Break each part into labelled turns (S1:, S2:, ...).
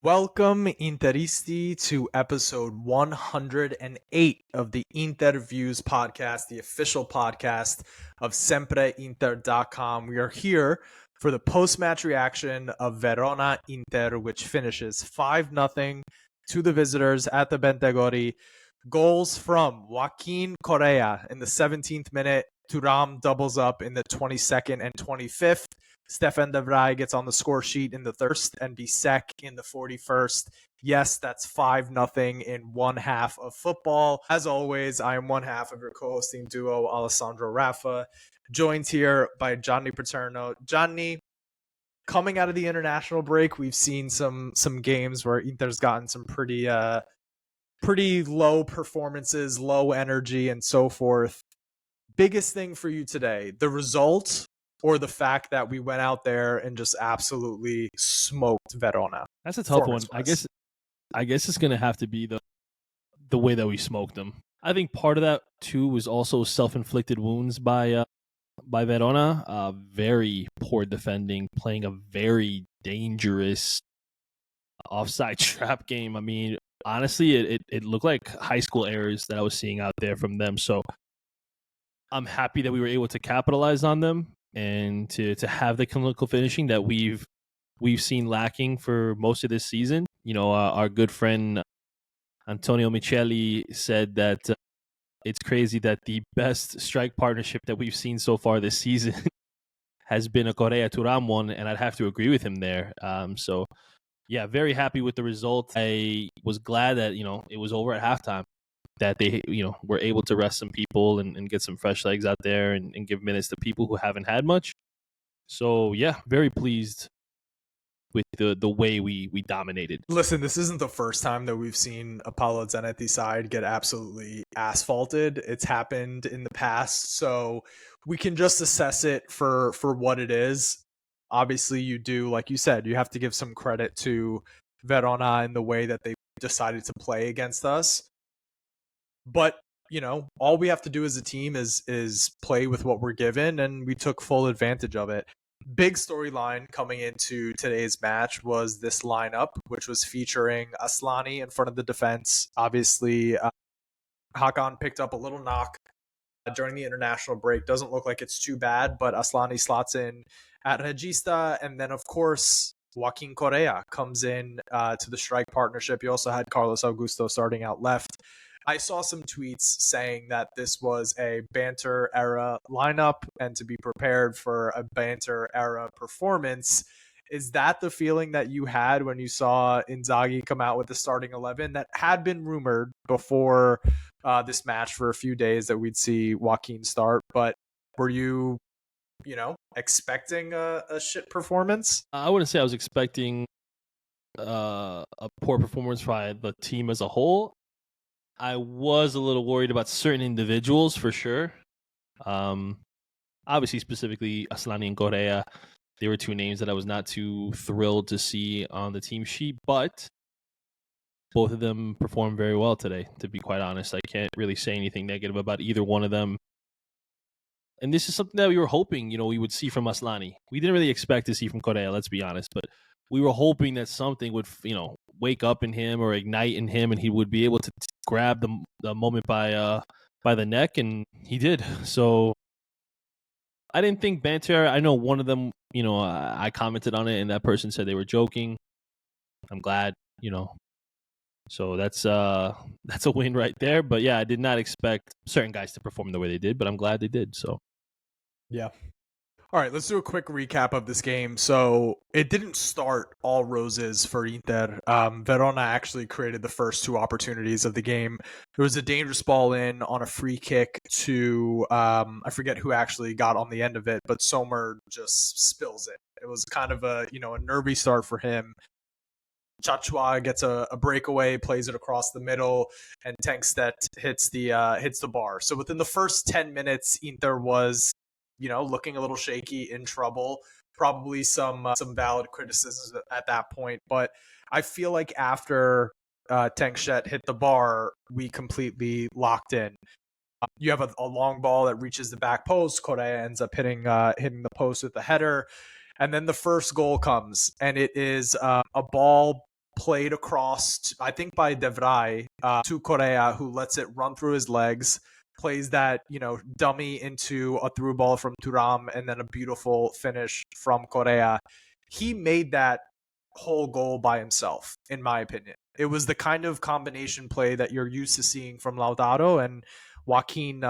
S1: Welcome, Interisti, to episode 108 of the InterViews podcast, the official podcast of SempreInter.com. We are here for the post-match reaction of Verona Inter, which finishes 5-0 to the visitors at the Bentegori. Goals from Joaquin Correa in the 17th minute. Thuram doubles up in the 22nd and 25th. Stefan de Vrij gets on the score sheet in the thirst and Bisek in the 41st. Yes, that's 5-0 in one half of football. As always, I am one half of your co-hosting duo, Alessandro Rafa, joined here by Gianni Paterno. Gianni, coming out of the international break, we've seen some games where Inter's gotten some pretty low performances, low energy, and so forth. Biggest thing for you today, the result or the fact that we went out there and just absolutely smoked Verona?
S2: That's a tough one. I guess it's going to have to be the way that we smoked them. I think part of that too was also self-inflicted wounds by Verona. Very poor defending, playing a very dangerous offside trap game. I mean, honestly, it looked like high school errors that I was seeing out there from them. So I'm happy that we were able to capitalize on them and to have the clinical finishing that we've seen lacking for most of this season. You know, our good friend Antonio Micheli said that it's crazy that the best strike partnership that we've seen so far this season has been a Correa-Thuram one, and I'd have to agree with him there. So, yeah, very happy with the result. I was glad that, it was over at halftime, that they, were able to rest some people and get some fresh legs out there and give minutes to people who haven't had much. So, yeah, very pleased with the way we dominated.
S1: Listen, this isn't the first time that we've seen Apollo Zanetti side get absolutely asphalted. It's happened in the past, so we can just assess it for what it is. Obviously, you do, like you said, you have to give some credit to Verona in the way that they decided to play against us. But all we have to do as a team is play with what we're given, and we took full advantage of it. Big storyline coming into today's match was this lineup, which was featuring Aslani in front of the defense. Obviously, Hakan picked up a little knock during the international break. Doesn't look like it's too bad, but Aslani slots in at Regista. And then, of course, Joaquin Correa comes in to the strike partnership. You also had Carlos Augusto starting out left. I saw some tweets saying that this was a banter era lineup and to be prepared for a banter era performance. Is that the feeling that you had when you saw Inzaghi come out with the starting 11 that had been rumored before this match for a few days that we'd see Joaquin start? But were you, expecting a shit performance?
S2: I wouldn't say I was expecting a poor performance by the team as a whole. I was a little worried about certain individuals for sure. Obviously, specifically Aslani and Correa. They were two names that I was not too thrilled to see on the team sheet, but both of them performed very well today, to be quite honest. I can't really say anything negative about either one of them. And this is something that we were hoping, we would see from Aslani. We didn't really expect to see from Correa, let's be honest, but we were hoping that something would, wake up in him or ignite in him, and he would be able to grab the moment by the neck, and he did. So I didn't think banter. I know one of them, I commented on it, and that person said they were joking. I'm glad, So that's a win right there. But yeah, I did not expect certain guys to perform the way they did, but I'm glad they did. So
S1: yeah. All right, let's do a quick recap of this game. So it didn't start all roses for Inter. Verona actually created the first two opportunities of the game. There was a dangerous ball in on a free kick to, I forget who actually got on the end of it, but Sommer just spills it. It was kind of a nervy start for him. Chachua gets a breakaway, plays it across the middle, and Tankstedt hits the bar. So within the first 10 minutes, Inter was looking a little shaky, in trouble, probably some valid criticisms at that point. But I feel like after Tankstedt hit the bar, we completely locked in. You have a long ball that reaches the back post. Correa ends up hitting the post with the header. And then the first goal comes, and it is a ball played across, I think by De Vrij, to Correa, who lets it run through his legs, plays that, dummy into a through ball from Thuram, and then a beautiful finish from Correa. He made that whole goal by himself, in my opinion. It was the kind of combination play that you're used to seeing from Lautaro, and Joaquin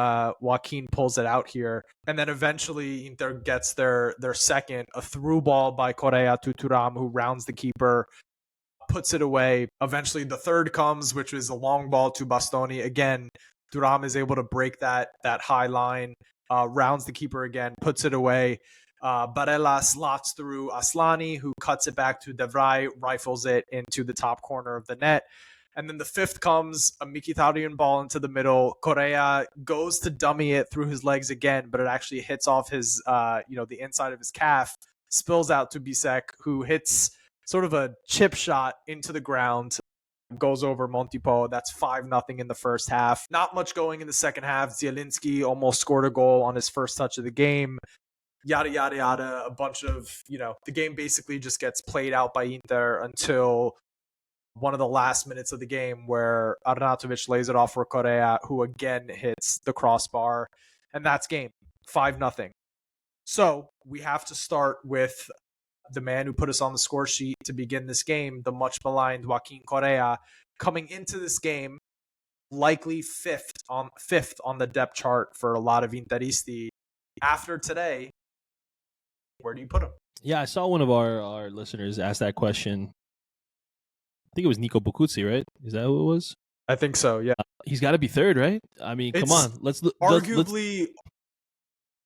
S1: pulls it out here, and then eventually Inter gets their second, a through ball by Correa to Thuram, who rounds the keeper, puts it away. Eventually, the third comes, which is a long ball to Bastoni. Again, Thuram is able to break that high line, rounds the keeper again, puts it away. Barella slots through Aslani, who cuts it back to De Vrij, rifles it into the top corner of the net. And then the fifth comes, a Mkhitaryan ball into the middle. Correa goes to dummy it through his legs again, but it actually hits off his, the inside of his calf, spills out to Bisek, who hits sort of a chip shot into the ground, goes over Montipo. That's 5-0 in the first half. Not much going in the second half. Zielinski almost scored a goal on his first touch of the game. Yada, yada, yada. A bunch of, the game basically just gets played out by Inter until one of the last minutes of the game where Arnautovic lays it off for Correa, who again hits the crossbar. And that's game. 5-0. So we have to start with the man who put us on the score sheet to begin this game, the much maligned Joaquin Correa, coming into this game likely fifth on the depth chart for a lot of Interisti. After today, where do you put him?
S2: Yeah, I saw one of our listeners ask that question. I think it was Nico Bocuzzi, right? Is that who it was?
S1: I think so, yeah.
S2: He's got to be third, right? I mean, come on.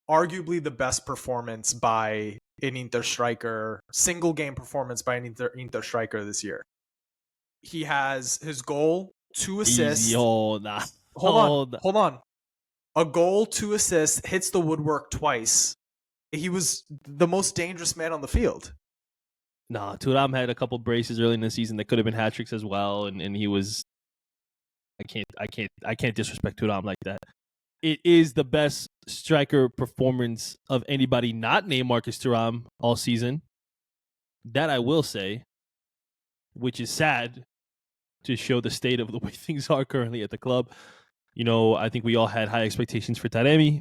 S1: Arguably the best performance by an Inter striker, single game performance by an Inter striker this year. He has his goal, 2 assists.
S2: Hold
S1: on. A goal, 2 assists, hits the woodwork twice. He was the most dangerous man on the field.
S2: Nah, Thuram had a couple braces early in the season that could have been hat tricks as well, and he was. I can't disrespect Thuram like that. It is the best striker performance of anybody not named Marcus Thuram all season. That I will say, which is sad to show the state of the way things are currently at the club. I think we all had high expectations for Taremi.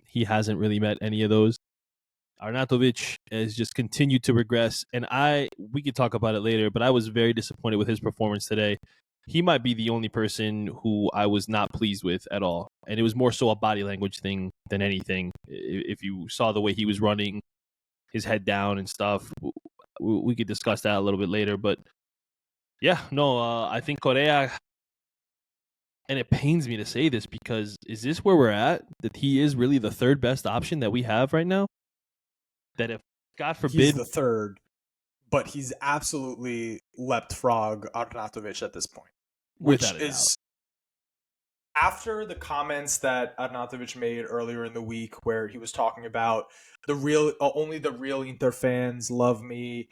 S2: He hasn't really met any of those. Arnautovic has just continued to regress, and we could talk about it later, but I was very disappointed with his performance today. He might be the only person who I was not pleased with at all. And it was more so a body language thing than anything. If you saw the way he was running, his head down and stuff, we could discuss that a little bit later. But yeah, no, I think Correa, and it pains me to say this because is this where we're at? That he is really the third best option that we have right now? That if, God forbid...
S1: He's the third, but he's absolutely leapfrog Arnautovic at this point. Which is after the comments that Arnautovic made earlier in the week, where he was talking about only the real Inter fans love me.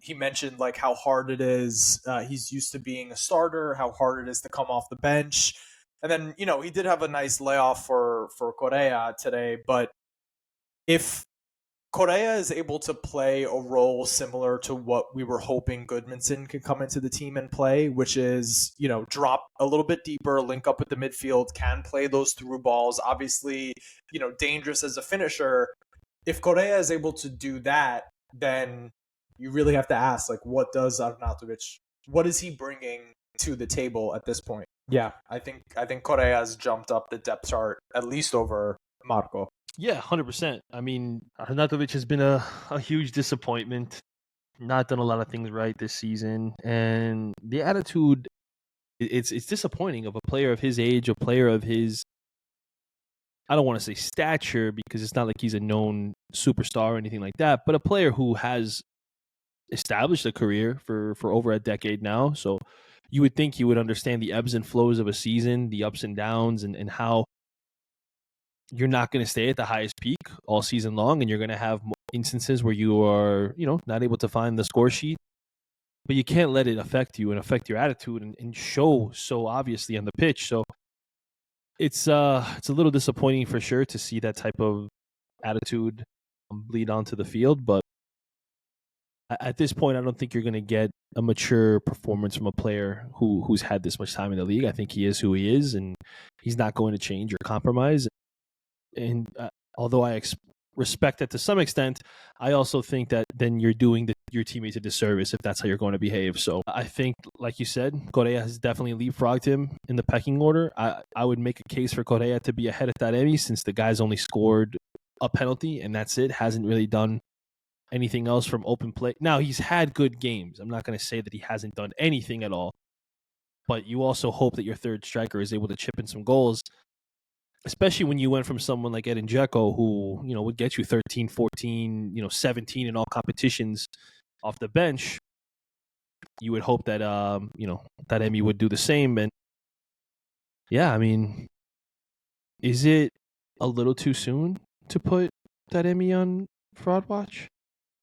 S1: He mentioned like how hard it is. He's used to being a starter, how hard it is to come off the bench. And then, he did have a nice layoff for Correa today. But if Correa is able to play a role similar to what we were hoping Goodmanson could come into the team and play, which is, drop a little bit deeper, link up with the midfield, can play those through balls, obviously, dangerous as a finisher. If Correa is able to do that, then you really have to ask, like, what is he bringing to the table at this point? Yeah, I think Correa has jumped up the depth chart, at least over Marco.
S2: Yeah, 100%. I mean, Arnautovic has been a huge disappointment. Not done a lot of things right this season. And the attitude, it's disappointing of a player of his age, a player of his, I don't want to say stature because it's not like he's a known superstar or anything like that, but a player who has established a career for over a decade now. So you would think he would understand the ebbs and flows of a season, the ups and downs, and how you're not going to stay at the highest peak all season long, and you're going to have instances where you are, not able to find the score sheet, but you can't let it affect you and affect your attitude and show so obviously on the pitch. So it's a little disappointing for sure to see that type of attitude bleed onto the field, but At this point, I don't think you're going to get a mature performance from a player who's had this much time in the league. I think he is who he is, and he's not going to change or compromise. And although I respect that to some extent, I also think that then you're doing your teammates a disservice if that's how you're going to behave. So I think, like you said, Correa has definitely leapfrogged him in the pecking order. I would make a case for Correa to be ahead of Taremi since the guy's only scored a penalty, and that's it. Hasn't really done anything else from open play. Now, he's had good games. I'm not going to say that he hasn't done anything at all, but you also hope that your third striker is able to chip in some goals, especially when you went from someone like Edin Dzeko, who, would get you 13, 14, 17 in all competitions off the bench. You would hope that, that Emmy would do the same. And yeah, I mean, is it a little too soon to put that Emmy on fraud watch?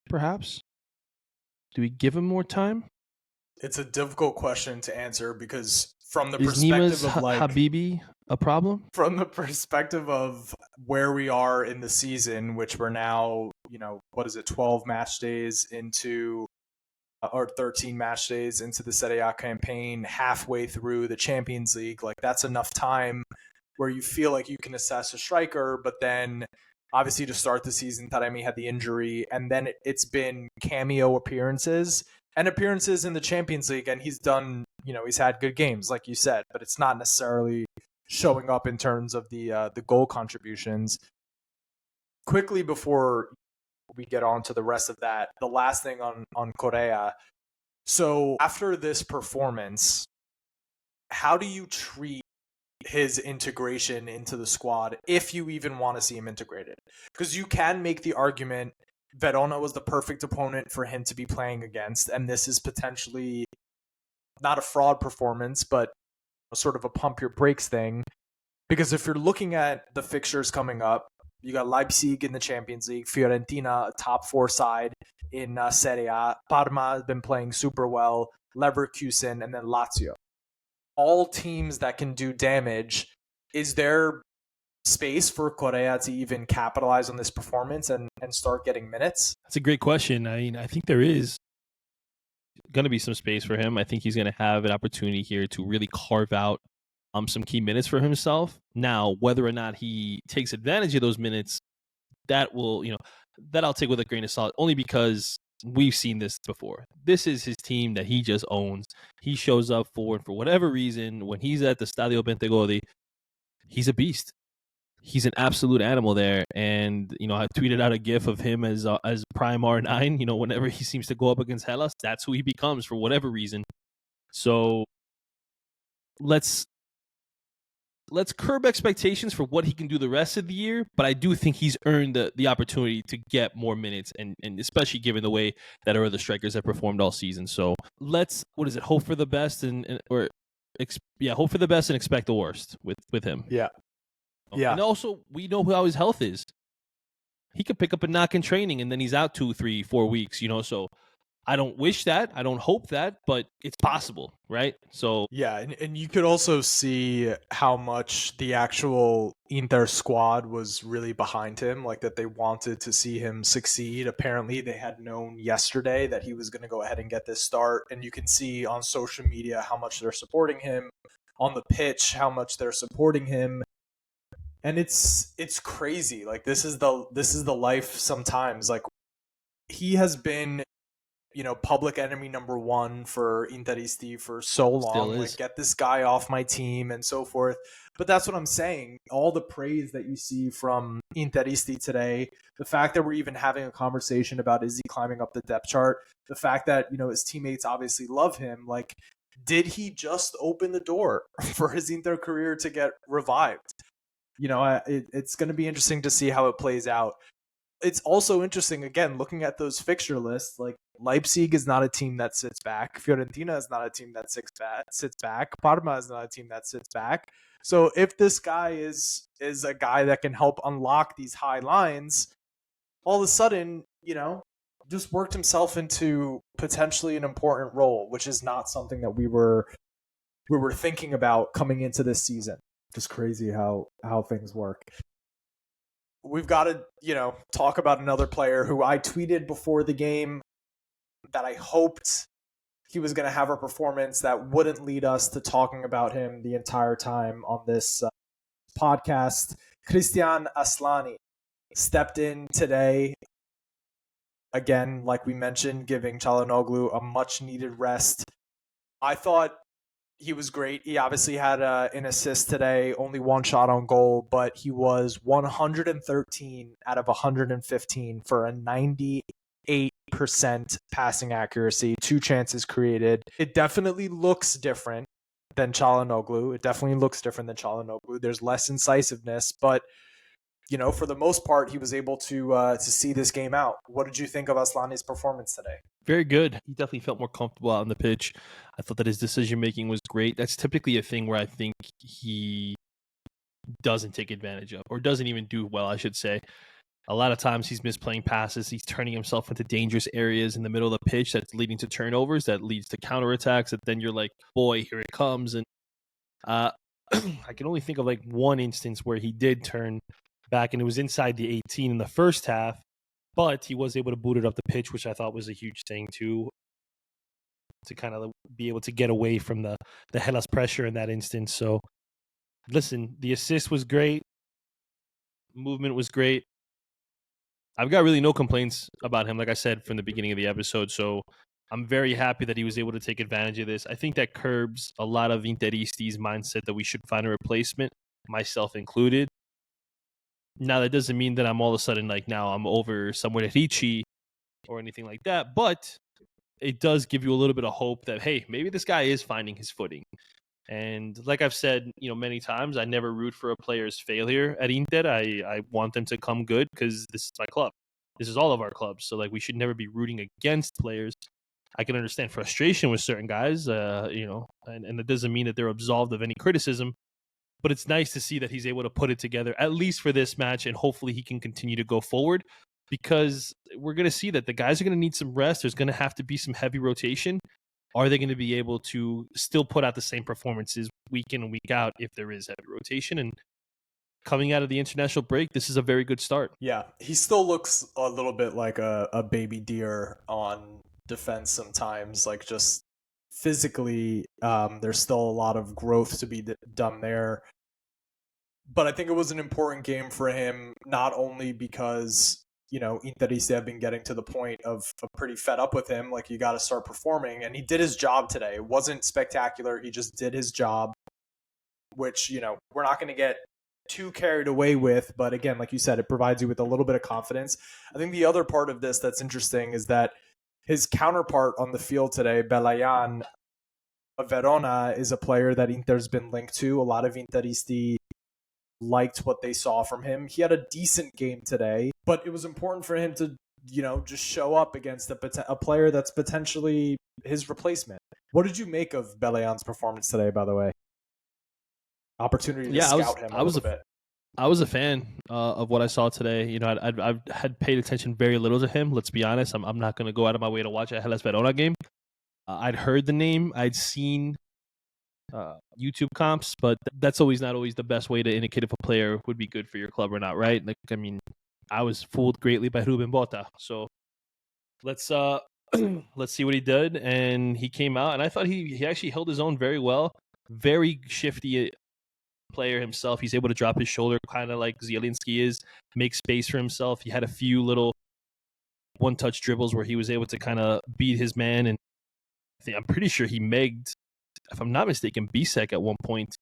S2: Perhaps? Do we give him more time?
S1: It's a difficult question to answer because from the
S2: Is
S1: perspective
S2: Nima's
S1: of
S2: Habibi a problem?
S1: From the perspective of where we are in the season, which we're now, 12 match days into, or 13 match days into the Serie A campaign, halfway through the Champions League, like that's enough time where you feel like you can assess a striker, but then obviously to start the season, Taremi had the injury, and then it's been cameo appearances and appearances in the Champions League, and he's done, he's had good games, like you said, but it's not necessarily showing up in terms of the goal contributions. Quickly before we get on to the rest of that, the last thing on Correa. So after this performance, how do you treat his integration into the squad, if you even want to see him integrated? Because you can make the argument Verona was the perfect opponent for him to be playing against, and this is potentially not a fraud performance, but sort of a pump your brakes thing. Because if you're looking at the fixtures coming up, you got Leipzig in the Champions League, Fiorentina, a top 4 side in Serie A, Parma has been playing super well, Leverkusen, and then Lazio. All teams that can do damage. Is there space for Correa to even capitalize on this performance and start getting minutes?
S2: That's a great question. I mean, I think there is going to be some space for him. I think he's going to have an opportunity here to really carve out some key minutes for himself. Now, whether or not he takes advantage of those minutes, that will, that I'll take with a grain of salt, only because we've seen this before. This is his team that he just owns. He shows up for, and for whatever reason, when he's at the Stadio Bentegodi, he's a beast. He's an absolute animal there. And, I tweeted out a gif of him as Prime R9, whenever he seems to go up against Hellas, that's who he becomes for whatever reason. So let's curb expectations for what he can do the rest of the year, but I do think he's earned the opportunity to get more minutes, and especially given the way that our other strikers have performed all season. So hope for the best hope for the best and expect the worst with him.
S1: Yeah. Yeah.
S2: And also, we know how his health is. He could pick up a knock in training, and then he's out 2, 3, 4 weeks, so I don't wish that. I don't hope that, but it's possible, right? So
S1: yeah, and you could also see how much the actual Inter squad was really behind him, like that they wanted to see him succeed. Apparently, they had known yesterday that he was going to go ahead and get this start, and you can see on social media how much they're supporting him, on the pitch how much they're supporting him. And it's crazy. Like this is the life sometimes. Like he has been public enemy number 1 for Interisti for so long. Like, get this guy off my team and so forth. But that's what I'm saying. All the praise that you see from Interisti today, the fact that we're even having a conversation about is he climbing up the depth chart, the fact that, his teammates obviously love him. Like, did he just open the door for his Inter career to get revived? It's going to be interesting to see how it plays out. It's also interesting, again, looking at those fixture lists, like Leipzig is not a team that sits back. Fiorentina is not a team that sits back. Parma is not a team that sits back. So if this guy is a guy that can help unlock these high lines, all of a sudden, just worked himself into potentially an important role, which is not something that we were thinking about coming into this season. Just crazy how things work. We've got to, talk about another player who I tweeted before the game. that I hoped he was going to have a performance that wouldn't lead us to talking about him the entire time on this podcast. Christian Aslani stepped in today. Again, like we mentioned, giving Çalhanoğlu a much needed rest. I thought he was great. He obviously had an assist today, only one shot on goal, but he was 113 out of 115 for a 98% passing accuracy, 2 chances created. It definitely looks different than Çalhanoğlu. There's less incisiveness, but for the most part, he was able to see this game out. What did you think of Aslani's performance today?
S2: Very good. He definitely felt more comfortable out on the pitch. I thought that his decision making was great. That's typically a thing where I think he doesn't take advantage of, or doesn't even do well, I should say. A lot of times he's misplaying passes. He's turning himself into dangerous areas in the middle of the pitch that's leading to turnovers, that leads to counterattacks, that then you're like, boy, here it comes. And I can only think of like one instance where he did turn back, and it was inside the 18 in the first half, but he was able to boot it up the pitch, which I thought was a huge thing too, to kind of be able to get away from the Hellas pressure in that instance. So listen, the assist was great. Movement was great. I've got really no complaints about him, like I said from the beginning of the episode. So I'm very happy that he was able to take advantage of this. I think that curbs a lot of Interisti's mindset that we should find a replacement, myself included. Now, that doesn't mean that I'm all of a sudden like, now I'm over somewhere Ricci or anything like that. But it does give you a little bit of hope that, hey, maybe this guy is finding his footing. And like I've said, many times, I never root for a player's failure at Inter. I want them to come good because this is my club. This is all of our clubs. So like, we should never be rooting against players. I can understand frustration with certain guys, and it doesn't mean that they're absolved of any criticism. But it's nice to see that he's able to put it together, at least for this match, and hopefully he can continue to go forward, because we're going to see that the guys are going to need some rest. There's going to have to be some heavy rotation. Are they going to be able to still put out the same performances week in and week out if there is heavy rotation? And coming out of the international break, this is a very good start.
S1: Yeah, he still looks a little bit like a baby deer on defense sometimes, like just physically. There's still a lot of growth to be done there. But I think it was an important game for him, not only because, Interisti have been getting to the point of pretty fed up with him, like you got to start performing. And he did his job today. It wasn't spectacular. He just did his job, which, we're not going to get too carried away with. But again, like you said, it provides you with a little bit of confidence. I think the other part of this that's interesting is that his counterpart on the field today, Belayan of Verona, is a player that Inter's been linked to. A lot of Interisti liked what they saw from him. He had a decent game today, but it was important for him to, just show up against a player that's potentially his replacement. What did you make of Belayan's performance today, by the way? Opportunity to scout him a little bit.
S2: I was a fan of what I saw today. I had paid attention very little to him. Let's be honest. I'm not going to go out of my way to watch a Hellas Verona game. I'd heard the name. I'd seen YouTube comps, but that's not always the best way to indicate if a player would be good for your club or not, right? Like, I mean, I was fooled greatly by Ruben Botta. So let's see what he did. And he came out, and I thought he actually held his own very well. Very shifty player himself. He's able to drop his shoulder, kind of like Zielinski is, make space for himself. He had a few little one-touch dribbles where he was able to kind of beat his man, and I'm pretty sure he megged, if I'm not mistaken, Bisek at one point,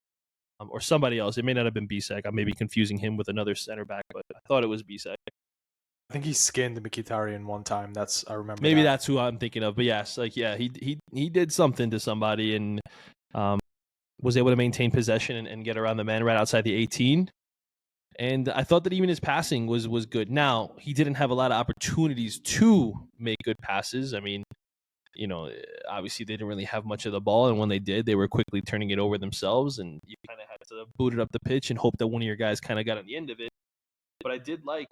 S2: or somebody else. It may not have been Bisek. I may be confusing him with another center back, but I thought it was Bisek.
S1: I think he skinned Mkhitaryan one time. I remember.
S2: Maybe that's who I'm thinking of. But yes, he did something to somebody and was able to maintain possession and get around the man right outside the 18. And I thought that even his passing was good. Now, he didn't have a lot of opportunities to make good passes. I mean, obviously they didn't really have much of the ball, and when they did, they were quickly turning it over themselves, and you kind of had to boot it up the pitch and hope that one of your guys kind of got on the end of it. But I did like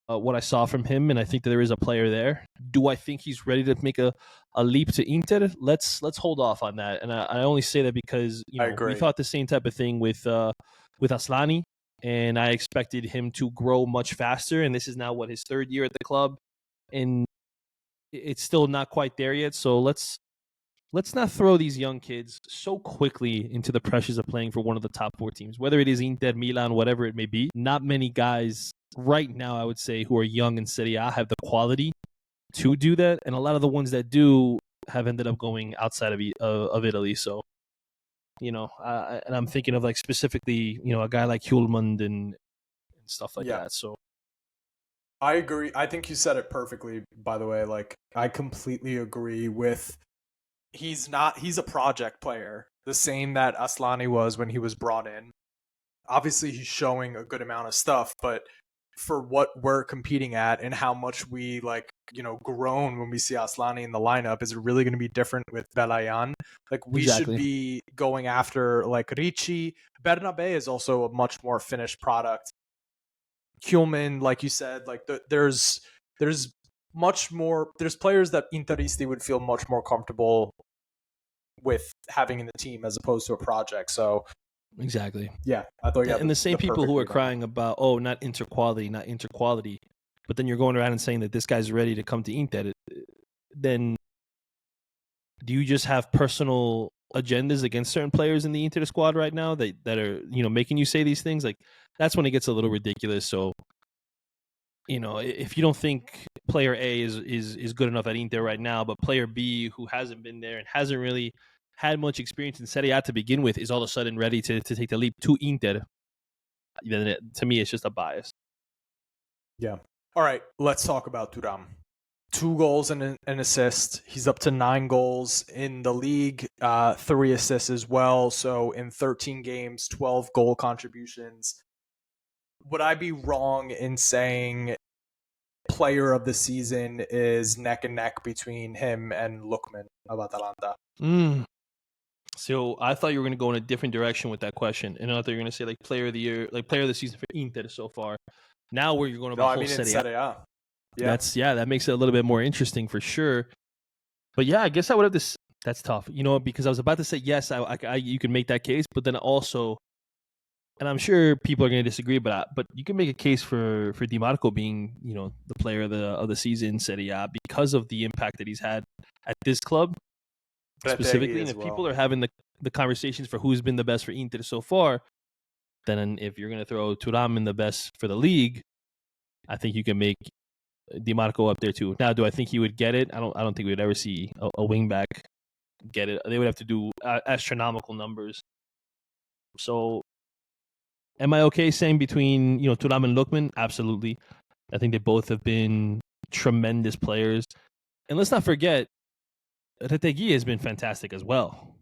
S2: what I saw from him, and I think that there is a player there. Do I think he's ready to make a leap to Inter? Let's hold off on that. And I only say that because we thought the same type of thing with Aslani, and I expected him to grow much faster. And this is now his third year at the club, and it's still not quite there yet. So let's not throw these young kids so quickly into the pressures of playing for one of the top 4 teams, whether it is Inter, Milan, whatever it may be. Not many guys right now, I would say, who are young in Serie A have the quality to do that, and a lot of the ones that do have ended up going outside of Italy. So, and I'm thinking of like specifically, a guy like Hjulmand and stuff like that. So
S1: I agree. I think you said it perfectly, by the way. Like, I completely agree with he's a project player, the same that Aslani was when he was brought in. Obviously, he's showing a good amount of stuff, but for what we're competing at and how much we groan when we see Aslani in the lineup, is it really going to be different with Velayan? Like, we should be going after like Ricci. Bernabe is also a much more finished product. Human, like you said, like there's much more. There's players that Interisti would feel much more comfortable with having in the team as opposed to a project. So
S2: exactly,
S1: yeah, I thought
S2: and the same people who are crying about not interquality, but then you're going around and saying that this guy's ready to come to Inter. Then do you just have personal agendas against certain players in the Inter squad right now that are making you say these things? Like, that's when it gets a little ridiculous. So, if you don't think player A is good enough at Inter right now, but player B, who hasn't been there and hasn't really had much experience in Serie A to begin with, is all of a sudden ready to take the leap to Inter, then to me, it's just a bias.
S1: Yeah. All right, let's talk about Thuram. 2 goals and an assist. He's up to 9 goals in the league, 3 assists as well. So in 13 games, 12 goal contributions. Would I be wrong in saying player of the season is neck and neck between him and Lookman of Atalanta?
S2: So I thought you were going to go in a different direction with that question, and I thought you were going to say like player of the year, like player of the season for Inter so far. Now where you're going about whole Serie A. Yeah. That makes it a little bit more interesting for sure. But yeah, I guess I would have this. That's tough, because I was about to say yes, you can make that case, but then also, and I'm sure people are going to disagree, but you can make a case for Di Marco being the player of the season in Serie A because of the impact that he's had at this club specifically. And if people are having the conversations for who's been the best for Inter so far, then if you're going to throw Thuram in the best for the league, I think you can make Di Marco up there too. Now, do I think he would get it? I don't think we'd ever see a wingback get it. They would have to do astronomical numbers. So, am I okay saying between Thuram and Lookman? Absolutely. I think they both have been tremendous players. And let's not forget, Retegui has been fantastic as well.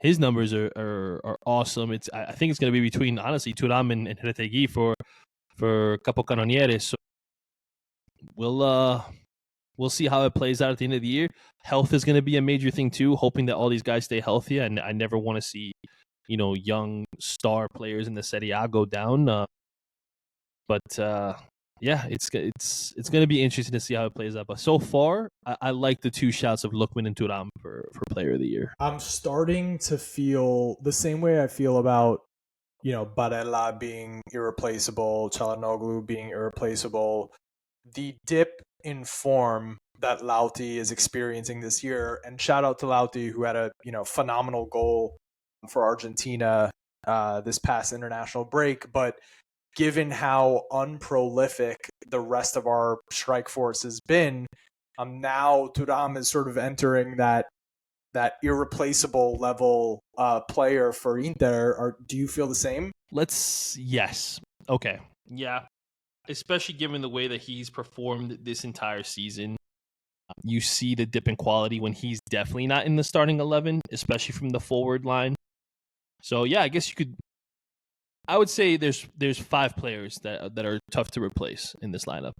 S2: His numbers are awesome. I think it's going to be between, honestly, Thuram and Retegui for Capocannoniere. So we'll see how it plays out at the end of the year. Health is going to be a major thing too, hoping that all these guys stay healthy. And I never want to see, young star players in the Serie A go down. Yeah, it's going to be interesting to see how it plays out. But so far, I like the 2 shots of Lookman and Thuram for player of the year.
S1: I'm starting to feel the same way I feel about, Barella being irreplaceable, Çalhanoğlu being irreplaceable. The dip in form that Lauti is experiencing this year, and shout out to Lauti, who had a phenomenal goal for Argentina this past international break. But given how unprolific the rest of our strike force has been, now Thuram is sort of entering that irreplaceable level player for Inter. Do you feel the same?
S2: Yes. Okay. Yeah. Especially given the way that he's performed this entire season. You see the dip in quality when he's definitely not in the starting 11, especially from the forward line. So yeah, I guess I would say there's 5 players that are tough to replace in this lineup,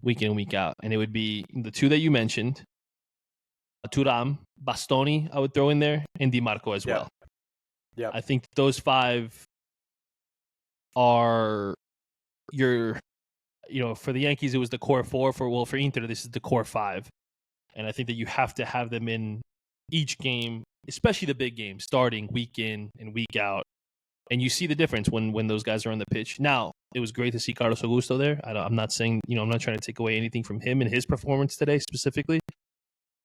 S2: week in and week out, and it would be the 2 that you mentioned, Thuram, Bastoni, I would throw in there, and Di Marco as well. Yeah, I think those 5 are your, for the Yankees it was the core 4. For Inter this is the core 5, and I think that you have to have them in each game, especially the big games, starting week in and week out. And you see the difference when those guys are on the pitch. Now, it was great to see Carlos Augusto there. I'm not saying, I'm not trying to take away anything from him and his performance today specifically.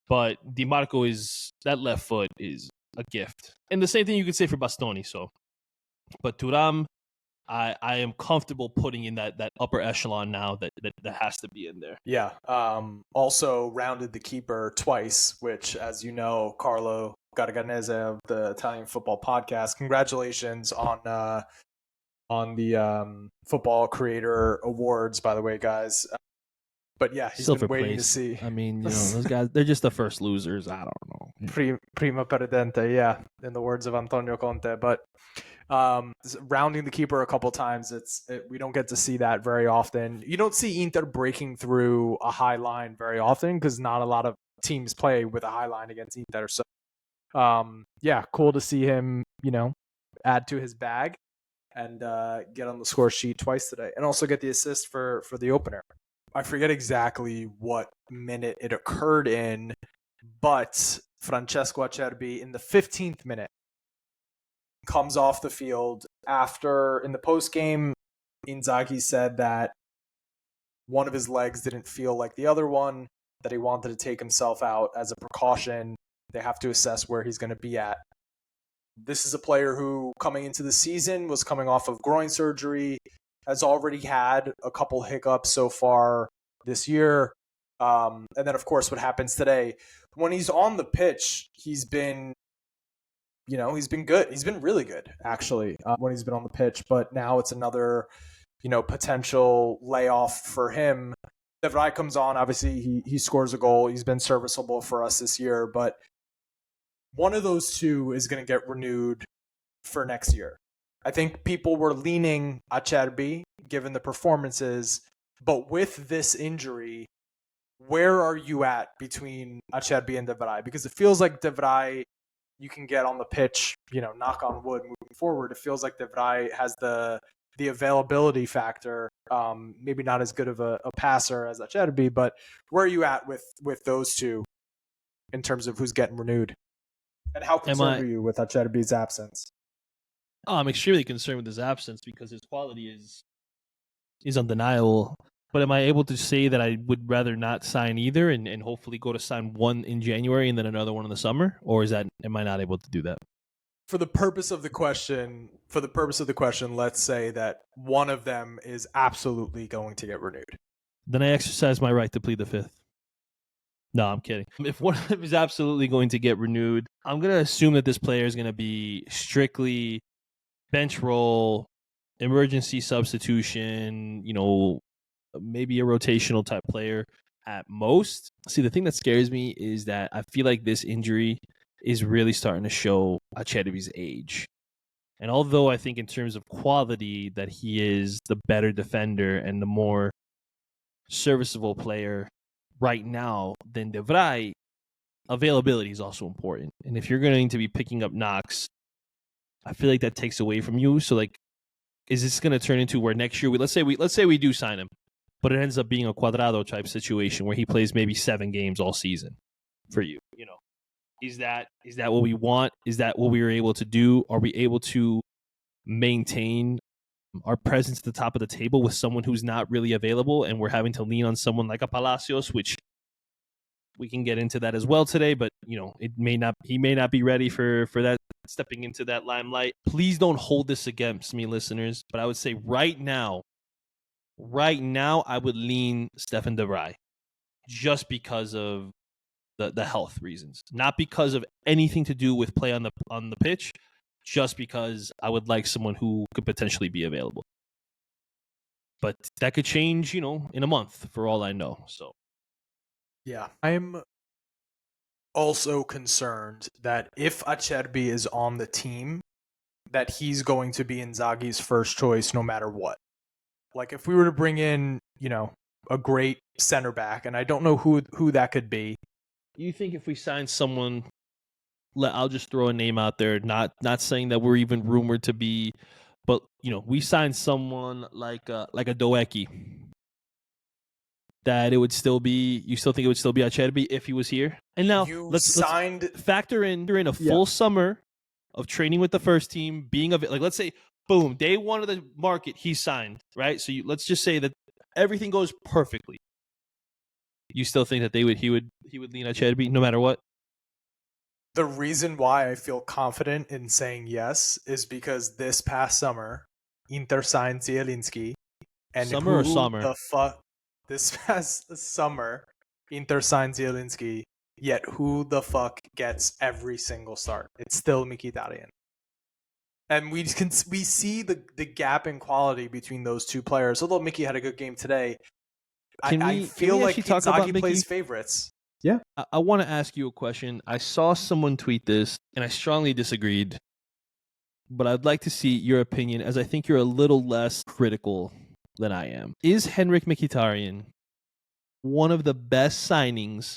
S2: But DiMarco that left foot is a gift. And the same thing you could say for Bastoni. So, but Thuram, I am comfortable putting in that upper echelon now that has to be in there.
S1: Yeah. Also rounded the keeper twice, which, as you know, Carlo Garganese of the Italian Football Podcast. Congratulations on the Football Creator Awards, by the way, guys. But yeah, he's
S2: Silver
S1: been waiting
S2: place.
S1: to see.
S2: I mean, those guys, they're just the first losers. I don't know.
S1: Prima perdente, yeah, in the words of Antonio Conte. But rounding the keeper a couple times, we don't get to see that very often. You don't see Inter breaking through a high line very often because not a lot of teams play with a high line against Inter. So, yeah, cool to see him, add to his bag and get on the score sheet twice today, and also get the assist for the opener. I forget exactly what minute it occurred in, but Francesco Acerbi in the 15th minute comes off the field after, in the postgame, Inzaghi said that one of his legs didn't feel like the other one, that he wanted to take himself out as a precaution. They have to assess where he's going to be at. This is a player who, coming into the season, was coming off of groin surgery, has already had a couple hiccups so far this year. And then, of course, what happens today. When he's on the pitch, he's been good. He's been really good, actually, when he's been on the pitch. But now it's another, potential layoff for him. De Vrij comes on. Obviously, he scores a goal. He's been serviceable for us this year. But one of those two is going to get renewed for next year. I think people were leaning Acerbi, given the performances. But with this injury, where are you at between Acerbi and De Vrij? Because it feels like De Vrij, you can get on the pitch, knock on wood moving forward. It feels like De Vrij has the availability factor. Maybe not as good of a passer as Acerbi, but where are you at with those two in terms of who's getting renewed? And how concerned are you with Acerbi's absence?
S2: Oh, I'm extremely concerned with his absence because his quality is undeniable. But am I able to say that I would rather not sign either and hopefully go to sign one in January and then another one in the summer? Or am I not able to do that?
S1: For the purpose of the question, let's say that one of them is absolutely going to get renewed.
S2: Then I exercise my right to plead the fifth. No, I'm kidding. If one of them is absolutely going to get renewed, I'm going to assume that this player is going to be strictly bench role, emergency substitution, maybe a rotational type player at most. See, the thing that scares me is that I feel like this injury is really starting to show Acerbi's age. And although I think in terms of quality that he is the better defender and the more serviceable player right now than De Vrij, availability is also important. And if you're going to be picking up knocks, I feel like that takes away from you. So, is this going to turn into where next year let's say we do sign him, but it ends up being a Cuadrado type situation where he plays maybe 7 games all season for you? Is that what we want? Is that what we were able to do? Are we able to maintain our presence at the top of the table with someone who's not really available, and we're having to lean on someone like a Palacios, which we can get into that as well today, but he may not be ready for that, stepping into that limelight. Please don't hold this against me, listeners, but I would say right now I would lean Stefan De Vrij just because of the health reasons, not because of anything to do with play on the pitch, just because I would like someone who could potentially be available. But that could change, in a month for all I know. So
S1: yeah, I'm also concerned that if Acerbi is on the team, that he's going to be Inzaghi's first choice no matter what. Like if we were to bring in, a great center back, and I don't know who that could be.
S2: You think if we sign someone, I'll just throw a name out there, not saying that we're even rumored to be, but we sign someone like a Doeki, that you still think it would still be Acerbi if he was here? And now let's factor in a full summer of training with the first team, being let's say Boom. Day one of the market, he signed, right? So let's just say that everything goes perfectly. You still think that he would lean Acerbi no matter what?
S1: The reason why I feel confident in saying yes is because this past summer, Inter signed Zielinski, and
S2: Summer or summer?
S1: the fuck this past summer, Inter signed Zielinski, yet who the fuck gets every single start? It's still Mkhitaryan. And we see the gap in quality between those two players. Although Mickey had a good game today, I feel
S2: we
S1: like
S2: actually talk about
S1: Inzaghi plays
S2: Mickey?
S1: favorites.
S2: Yeah. I want to ask you a question. I saw someone tweet this, and I strongly disagreed. But I'd like to see your opinion, as I think you're a little less critical than I am. Is Henrik Mkhitaryan one of the best signings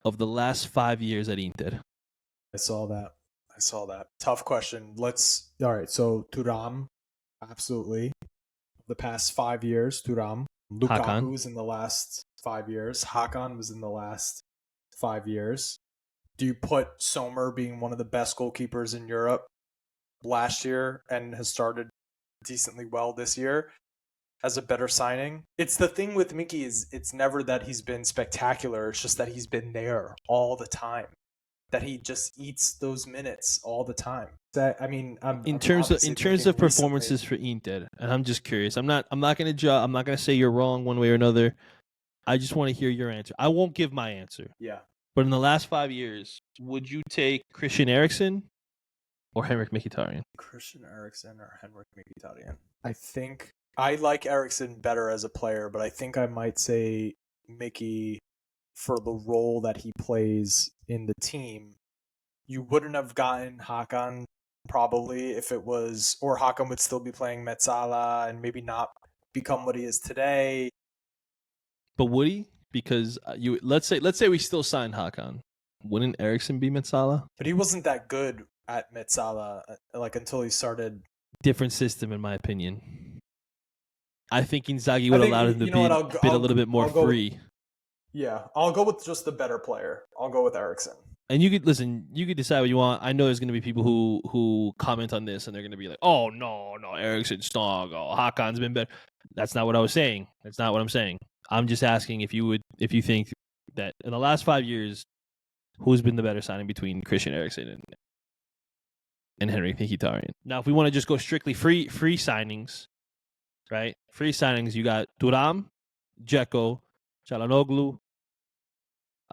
S2: of the last 5 years at Inter?
S1: I saw that. Tough question. All right. So Thuram, absolutely. The past 5 years, Thuram. Lukaku
S2: Hakan
S1: was in the last 5 years. Hakan was in the last 5 years. Do you put Sommer being one of the best goalkeepers in Europe last year and has started decently well this year as a better signing? It's the thing with Mickey is it's never that he's been spectacular. It's just that he's been there all the time. That he just eats those minutes all the time. I mean,
S2: in terms of performances for Inter, and I'm just curious. I'm not going to judge. I'm not going to say you're wrong one way or another. I just want to hear your answer. I won't give my answer.
S1: Yeah.
S2: But in the last 5 years, would you take Christian Eriksen or Henrik Mkhitaryan?
S1: Christian Eriksen or Henrik Mkhitaryan? I think I like Eriksen better as a player, but I think I might say Mickey for the role that he plays in the team. You wouldn't have gotten Hakan probably if it was, or Hakan would still be playing Metzala and maybe not become what he is today.
S2: But would he? Because let's say we still signed Hakan, wouldn't Eriksen be Metzala?
S1: But he wasn't that good at Metzala until he started.
S2: Different system, in my opinion. I think Inzaghi would allow him to be a little bit more free.
S1: I'll go with just the better player. I'll go with Eriksen.
S2: And you could decide what you want. I know there's going to be people who comment on this and they're going to be like, "Oh no, Eriksen's strong. Oh, Hakan's been better." That's not what I was saying. That's not what I'm saying. I'm just asking if you think that in the last 5 years, who's been the better signing between Christian Eriksen and Henrik Mkhitaryan. Now, if we want to just go strictly free signings, right? Free signings, you got Thuram, Dzeko, Çalhanoğlu,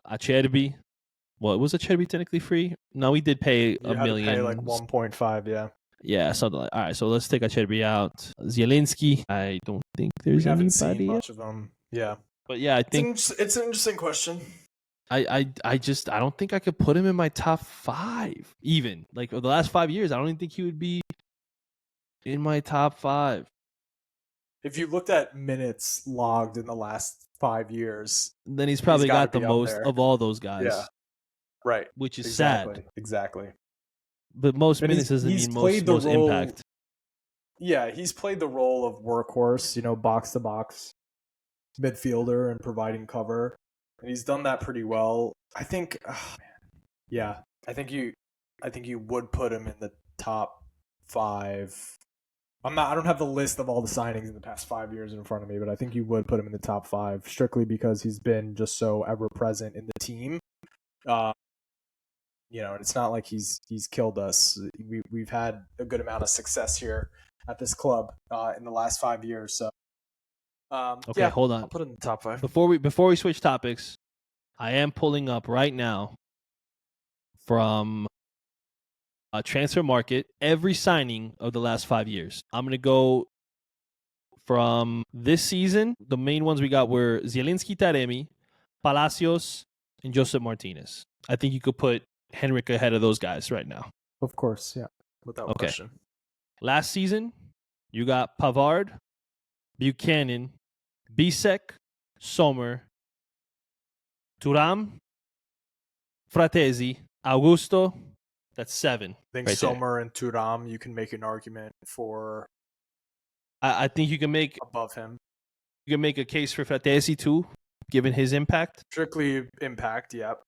S2: Acerbi. Well, was Acerbi technically free? No, we did pay $1 million.
S1: Pay like 1.5, yeah.
S2: Yeah, something like. All right, so let's take Acerbi out. Zielinski, I don't think there's
S1: anybody
S2: seen
S1: much of them. Yeah,
S2: but yeah, I think
S1: it's an interesting question.
S2: I don't think I could put him in my top 5 even. Like the last 5 years, I don't even think he would be in my top 5.
S1: If you looked at minutes logged in the last 5 years,
S2: then he's probably got the most of all those guys.
S1: Yeah. Right.
S2: Which is sad.
S1: Exactly.
S2: But most minutes doesn't mean most impact.
S1: Yeah, he's played the role of workhorse, box to box midfielder and providing cover. And he's done that pretty well. I think I think you would put him in the top 5. I don't have the list of all the signings in the past 5 years in front of me, but I think you would put him in the top 5 strictly because he's been just so ever present in the team. And it's not like he's killed us. We've had a good amount of success here at this club in the last 5 years. So,
S2: okay, hold on.
S1: I'll put it in the top 5.
S2: Before we switch topics, I am pulling up right now from a transfer market every signing of the last 5 years. I'm gonna go from this season. The main ones we got were Zielinski, Taremi, Palacios, and Josep Martinez. I think you could put Henrik ahead of those guys right now.
S1: Of course, yeah. Without question.
S2: Last season, you got Pavard, Buchanan, Bisek, Sommer, Thuram, Fratesi, Augusto. That's 7.
S1: I think
S2: right
S1: Sommer and Thuram, you can make an argument for.
S2: I think you can make
S1: above him.
S2: You can make a case for Fratesi too, given his impact.
S1: Strictly impact, yep.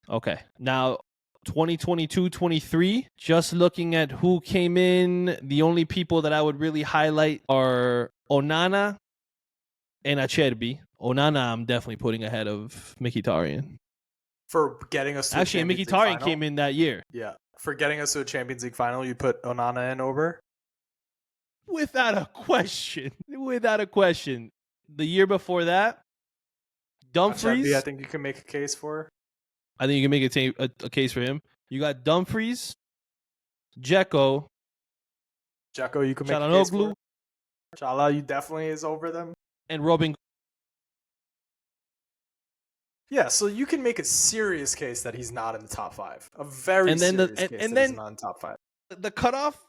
S2: Okay. Now, 2022-23, just looking at who came in, the only people that I would really highlight are Onana and Acerbi. Onana, I'm definitely putting ahead of Mkhitaryan.
S1: For getting us to
S2: Actually,
S1: a Champions League
S2: Mkhitaryan
S1: final?
S2: came in that year.
S1: Yeah. For getting us to a Champions League final, you put Onana in over?
S2: Without a question. Without a question. The year before that, Dumfries.
S1: Acerbi, I think you can make a case for.
S2: I think you can make a case for him. You got Dumfries, Dzeko,
S1: you can make a case for.
S2: Çalhanoğlu,
S1: Chala, you definitely is over them.
S2: and Robin.
S1: Yeah, so you can make a serious case that he's not in the top 5. A very serious case that he's not in the top 5.
S2: The cutoff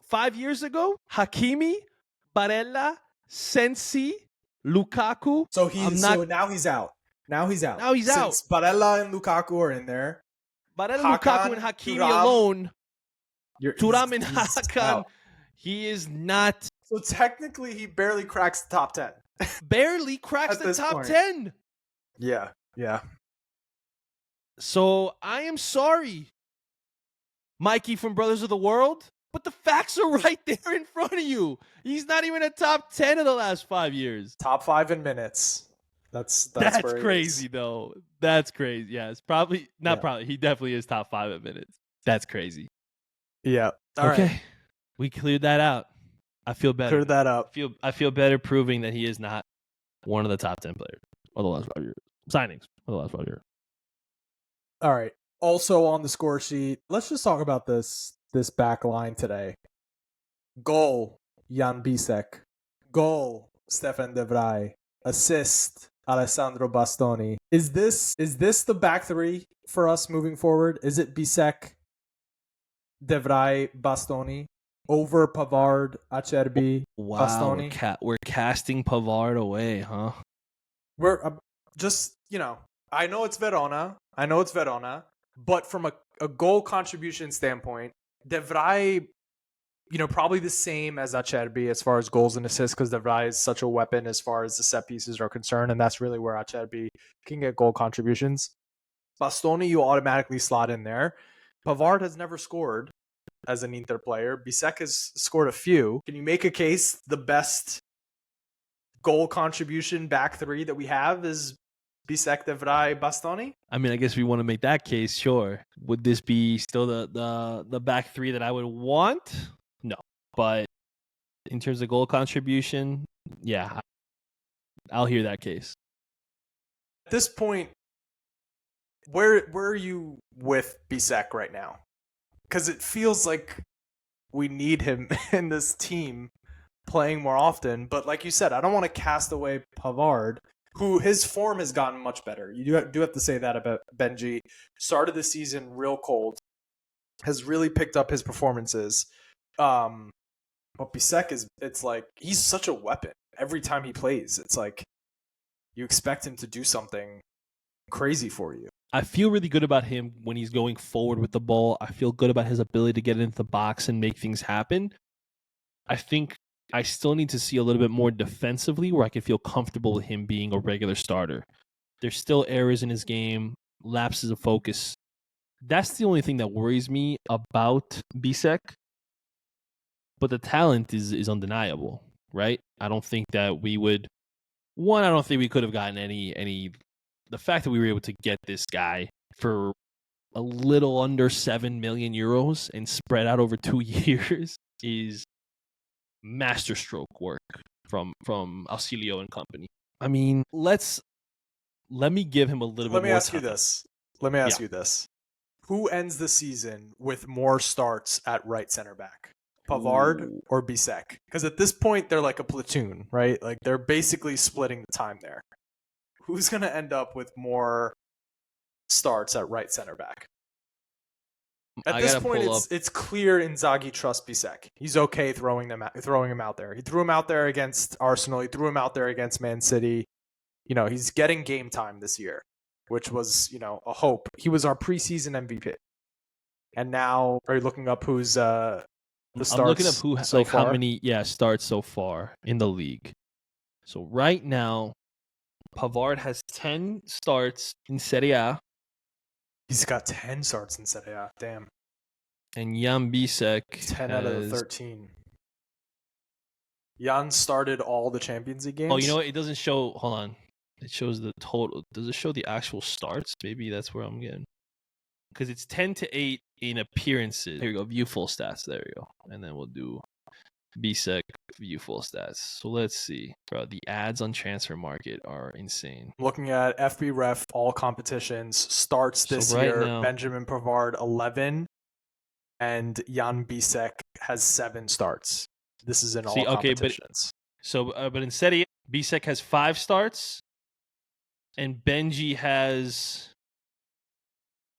S2: 5 years ago, Hakimi, Barella, Sensi, Lukaku.
S1: So now he's out. Now he's out. Since Barella and Lukaku are in there.
S2: Barella, Lukaku, and Hakimi alone. Thuram and Hakan. He is not.
S1: So technically, he barely cracks the top 10.
S2: Barely cracks the top 10.
S1: Yeah.
S2: So I am sorry, Mikey from Brothers of the World, but the facts are right there in front of you. He's not even a top 10 in the last 5 years.
S1: Top 5 in minutes. That's
S2: crazy, though. That's crazy. Yeah, it's probably not probably. He definitely is top 5 in minutes. That's crazy.
S1: Yeah.
S2: Okay.
S1: Right.
S2: We cleared that out. I feel better.
S1: Cleared that up.
S2: I feel better proving that he is not one of the top 10 players of the last 5 years. Signings of the last 5 years.
S1: All right. Also on the score sheet, let's just talk about this back line today. Goal, Jan Bisek. Goal, Stefan de Vrij. Assist, Alessandro Bastoni. Is this the back three for us moving forward? Is it Bisek, de Vrij, Bastoni over Pavard, Acerbi, Bastoni?
S2: We're casting Pavard away, huh?
S1: We're just, I know it's Verona, but from a goal contribution standpoint, de Vrij, probably the same as Acerbi as far as goals and assists, because de Vrij is such a weapon as far as the set pieces are concerned, and that's really where Acerbi can get goal contributions. Bastoni, you automatically slot in there. Pavard has never scored as an Inter player. Bisek has scored a few. Can you make a case the best goal contribution back three that we have is Bisek, de Vrij, Bastoni?
S2: I mean, I guess we want to make that case, sure. Would this be still the back three that I would want? No. But in terms of goal contribution, yeah, I'll hear that case.
S1: At this point, where are you with Bisek right now? Because it feels like we need him in this team playing more often. But like you said, I don't want to cast away Pavard, who his form has gotten much better. You do have to say that about Benji. Started the season real cold, has really picked up his performances. But Bisek it's like he's such a weapon. Every time he plays, it's like you expect him to do something crazy for you.
S2: I feel really good about him when he's going forward with the ball. I feel good about his ability to get into the box and make things happen. I think I still need to see a little bit more defensively where I can feel comfortable with him being a regular starter. There's still errors in his game, lapses of focus. That's the only thing that worries me about Bisek. But the talent is undeniable, right? I don't think that we would... I don't think we could have gotten any... The fact that we were able to get this guy for a little under 7 million euros and spread out over 2 years is masterstroke work from Auxilio and company. I mean, let me give him a little bit more time.
S1: Let me ask you this. Who ends the season with more starts at right center back? Pavard or Bisek? Because at this point, they're like a platoon, right? Like they're basically splitting the time there. Who's going to end up with more starts at right center back? At this point, it's clear Inzaghi trusts Bisek. He's okay throwing him out there. He threw him out there against Arsenal. He threw him out there against Man City. He's getting game time this year, which was, a hope. He was our preseason MVP. And now, are you looking up who's the starts? I'm looking up
S2: how many starts so far in the league. So right now, Pavard has 10 starts in Serie A.
S1: He's got 10 starts in Serie A. Damn.
S2: And Jan Bisek
S1: 10 out of the 13. Jan started all the Champions League games.
S2: Oh, you know what? It doesn't show. Hold on. It shows the total. Does it show the actual starts? Maybe that's where I'm getting. Because it's 10-8 in appearances. Here we go. View full stats. There we go. And then we'll do Bisek view full stats. So let's see. Bro, the ads on Transfer Market are insane.
S1: Looking at FB Ref, all competitions, starts this year,
S2: now,
S1: Benjamin Pavard 11, and Jan Bisek has 7 starts. This is in all competitions.
S2: But in Serie A, Bisek has 5 starts, and Benji has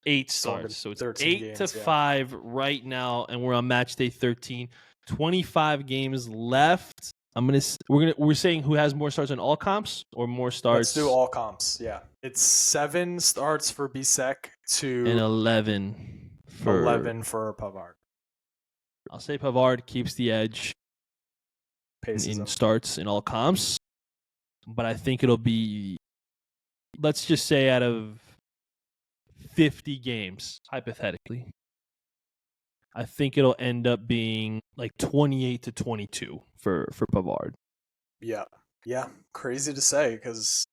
S2: 8 starts. So it's 8-5 right now, and we're on match day 13. 25 games left. We're saying who has more starts in all comps or more starts.
S1: Let's do all comps. Yeah, it's 7 starts for Bisek to
S2: and 11 for
S1: Pavard.
S2: I'll say Pavard keeps the edge in starts in all comps, but I think it'll be, let's just say, out of 50 games, hypothetically, I think it'll end up being like 28-22 for Pavard.
S1: Yeah. Crazy to say, because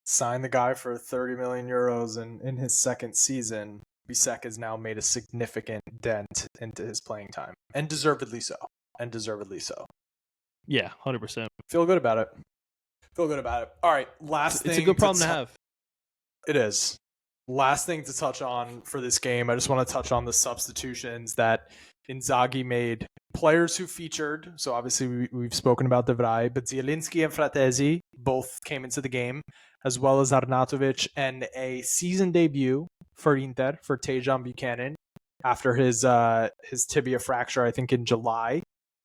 S1: sign the guy for 30 million euros in his second season. Bisek has now made a significant dent into his playing time, and deservedly so.
S2: Yeah, 100%.
S1: Feel good about it. All right, last thing.
S2: It's a good problem to have.
S1: It is. Last thing to touch on for this game, I just want to touch on the substitutions that Inzaghi made. Players who featured, so obviously we've spoken about De Vrij, but Zielinski and Fratesi both came into the game, as well as Arnautovic, and a season debut for Inter, for Tejan Buchanan, after his tibia fracture, I think in July.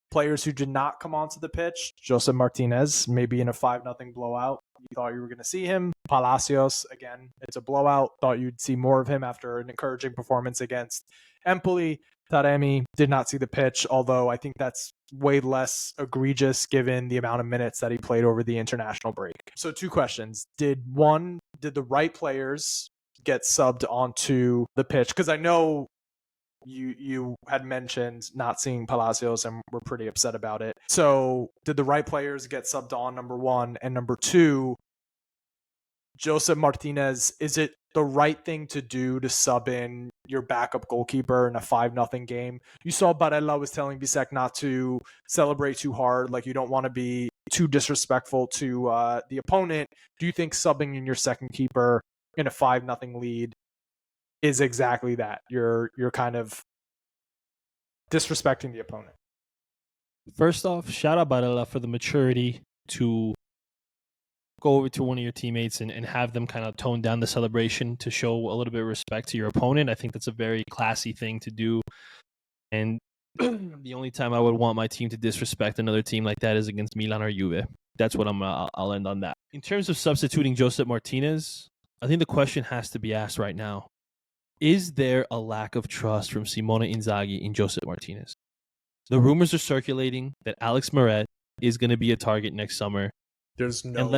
S1: Players who did not come onto the pitch, Josep Martinez, maybe in a 5-0 blowout. You thought you were going to see him. Palacios, again, it's a blowout. Thought you'd see more of him after an encouraging performance against Empoli. Taremi did not see the pitch, although I think that's way less egregious given the amount of minutes that he played over the international break. So 2 questions. Did the right players get subbed onto the pitch? Because I know you had mentioned not seeing Palacios and we're pretty upset about it. So did the right players get subbed on, number 1? And number 2, Josep Martinez, is it the right thing to do to sub in your backup goalkeeper in a 5-0 game? You saw Barella was telling Bisek not to celebrate too hard, like you don't want to be too disrespectful to the opponent. Do you think subbing in your second keeper in a 5-0 lead is exactly that? You're kind of disrespecting the opponent.
S2: First off, shout out Barella for the maturity to go over to one of your teammates and have them kind of tone down the celebration to show a little bit of respect to your opponent. I think that's a very classy thing to do. And the only time I would want my team to disrespect another team like that is against Milan or Juve. That's what I'll end on that. In terms of substituting Josep Martinez, I think the question has to be asked right now. Is there a lack of trust from Simone Inzaghi in Josep Martinez? The rumors are circulating that Alex Meret is going to be a target next summer.
S1: There's no
S2: and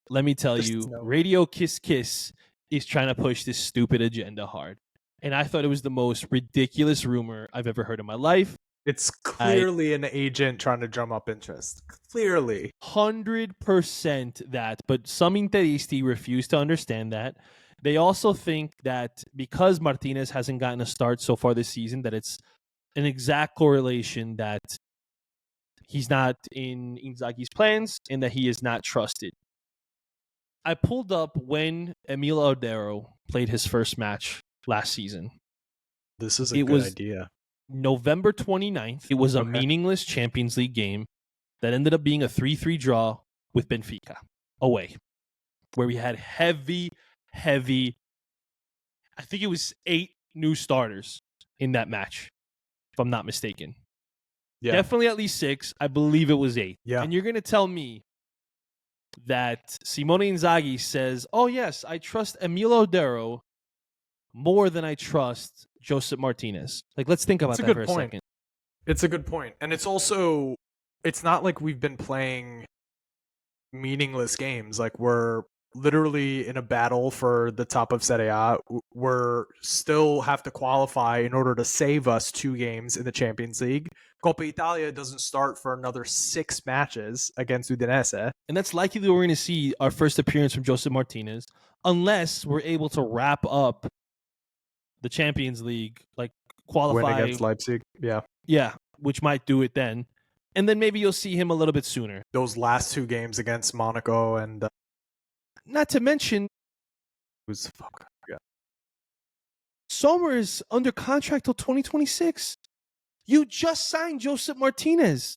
S2: let me tell you, Radio Kiss Kiss is trying to push this stupid agenda hard. And I thought it was the most ridiculous rumor I've ever heard in my life.
S1: It's clearly an agent trying to drum up interest. Clearly.
S2: 100% that. But some Interisti refuse to understand that. They also think that because Martinez hasn't gotten a start so far this season, that it's an exact correlation that he's not in Inzaghi's plans and that he is not trusted. I pulled up when Emil Odero played his first match last season.
S1: This is a good idea.
S2: November 29th. It was a meaningless Champions League game that ended up being a 3-3 draw with Benfica away, where we had heavy, I think it was 8 new starters in that match, if I'm not mistaken. Yeah. Definitely at least 6. I believe it was 8.
S1: Yeah.
S2: And you're going to tell me that Simone Inzaghi says, oh, yes, I trust Emil Odero more than I trust Josep Martinez. Like, let's think about that for a second.
S1: It's a good point. And it's also, it's not like we've been playing meaningless games. Like, we're literally in a battle for the top of Serie A. We're still have to qualify in order to save us 2 games in the Champions League. Coppa Italia doesn't start for another 6 matches against Udinese.
S2: And that's likely that we're going to see our first appearance from Joseph Martinez, unless we're able to wrap up the Champions League, like
S1: Win
S2: qualify.
S1: against Leipzig. Yeah.
S2: Yeah, which might do it then. And then maybe you'll see him a little bit sooner.
S1: Those last 2 games against Monaco and
S2: Not to mention,
S1: who's the fuck? Yeah.
S2: Sommer is under contract till 2026. You just signed Joseph Martinez.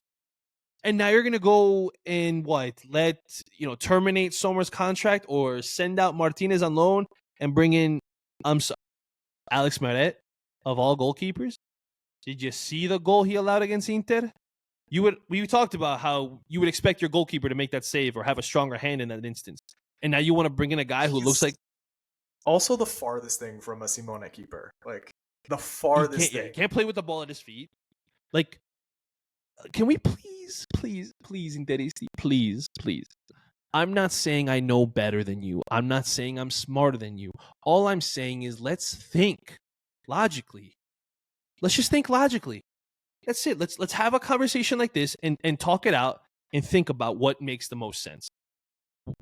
S2: And now you're going to go and terminate Sommer's contract or send out Martinez on loan and bring in Alex Meret of all goalkeepers. Did you see the goal he allowed against Inter? We talked about how you would expect your goalkeeper to make that save or have a stronger hand in that instance. And now you want to bring in a guy who looks like
S1: also the farthest thing from a Simone keeper. Like the farthest thing.
S2: He can't play with the ball at his feet. Like, can we please, Interisti, please. I'm not saying I know better than you. I'm not saying I'm smarter than you. All I'm saying is let's think logically. Let's just think logically. That's it. Let's have a conversation like this and talk it out and think about what makes the most sense.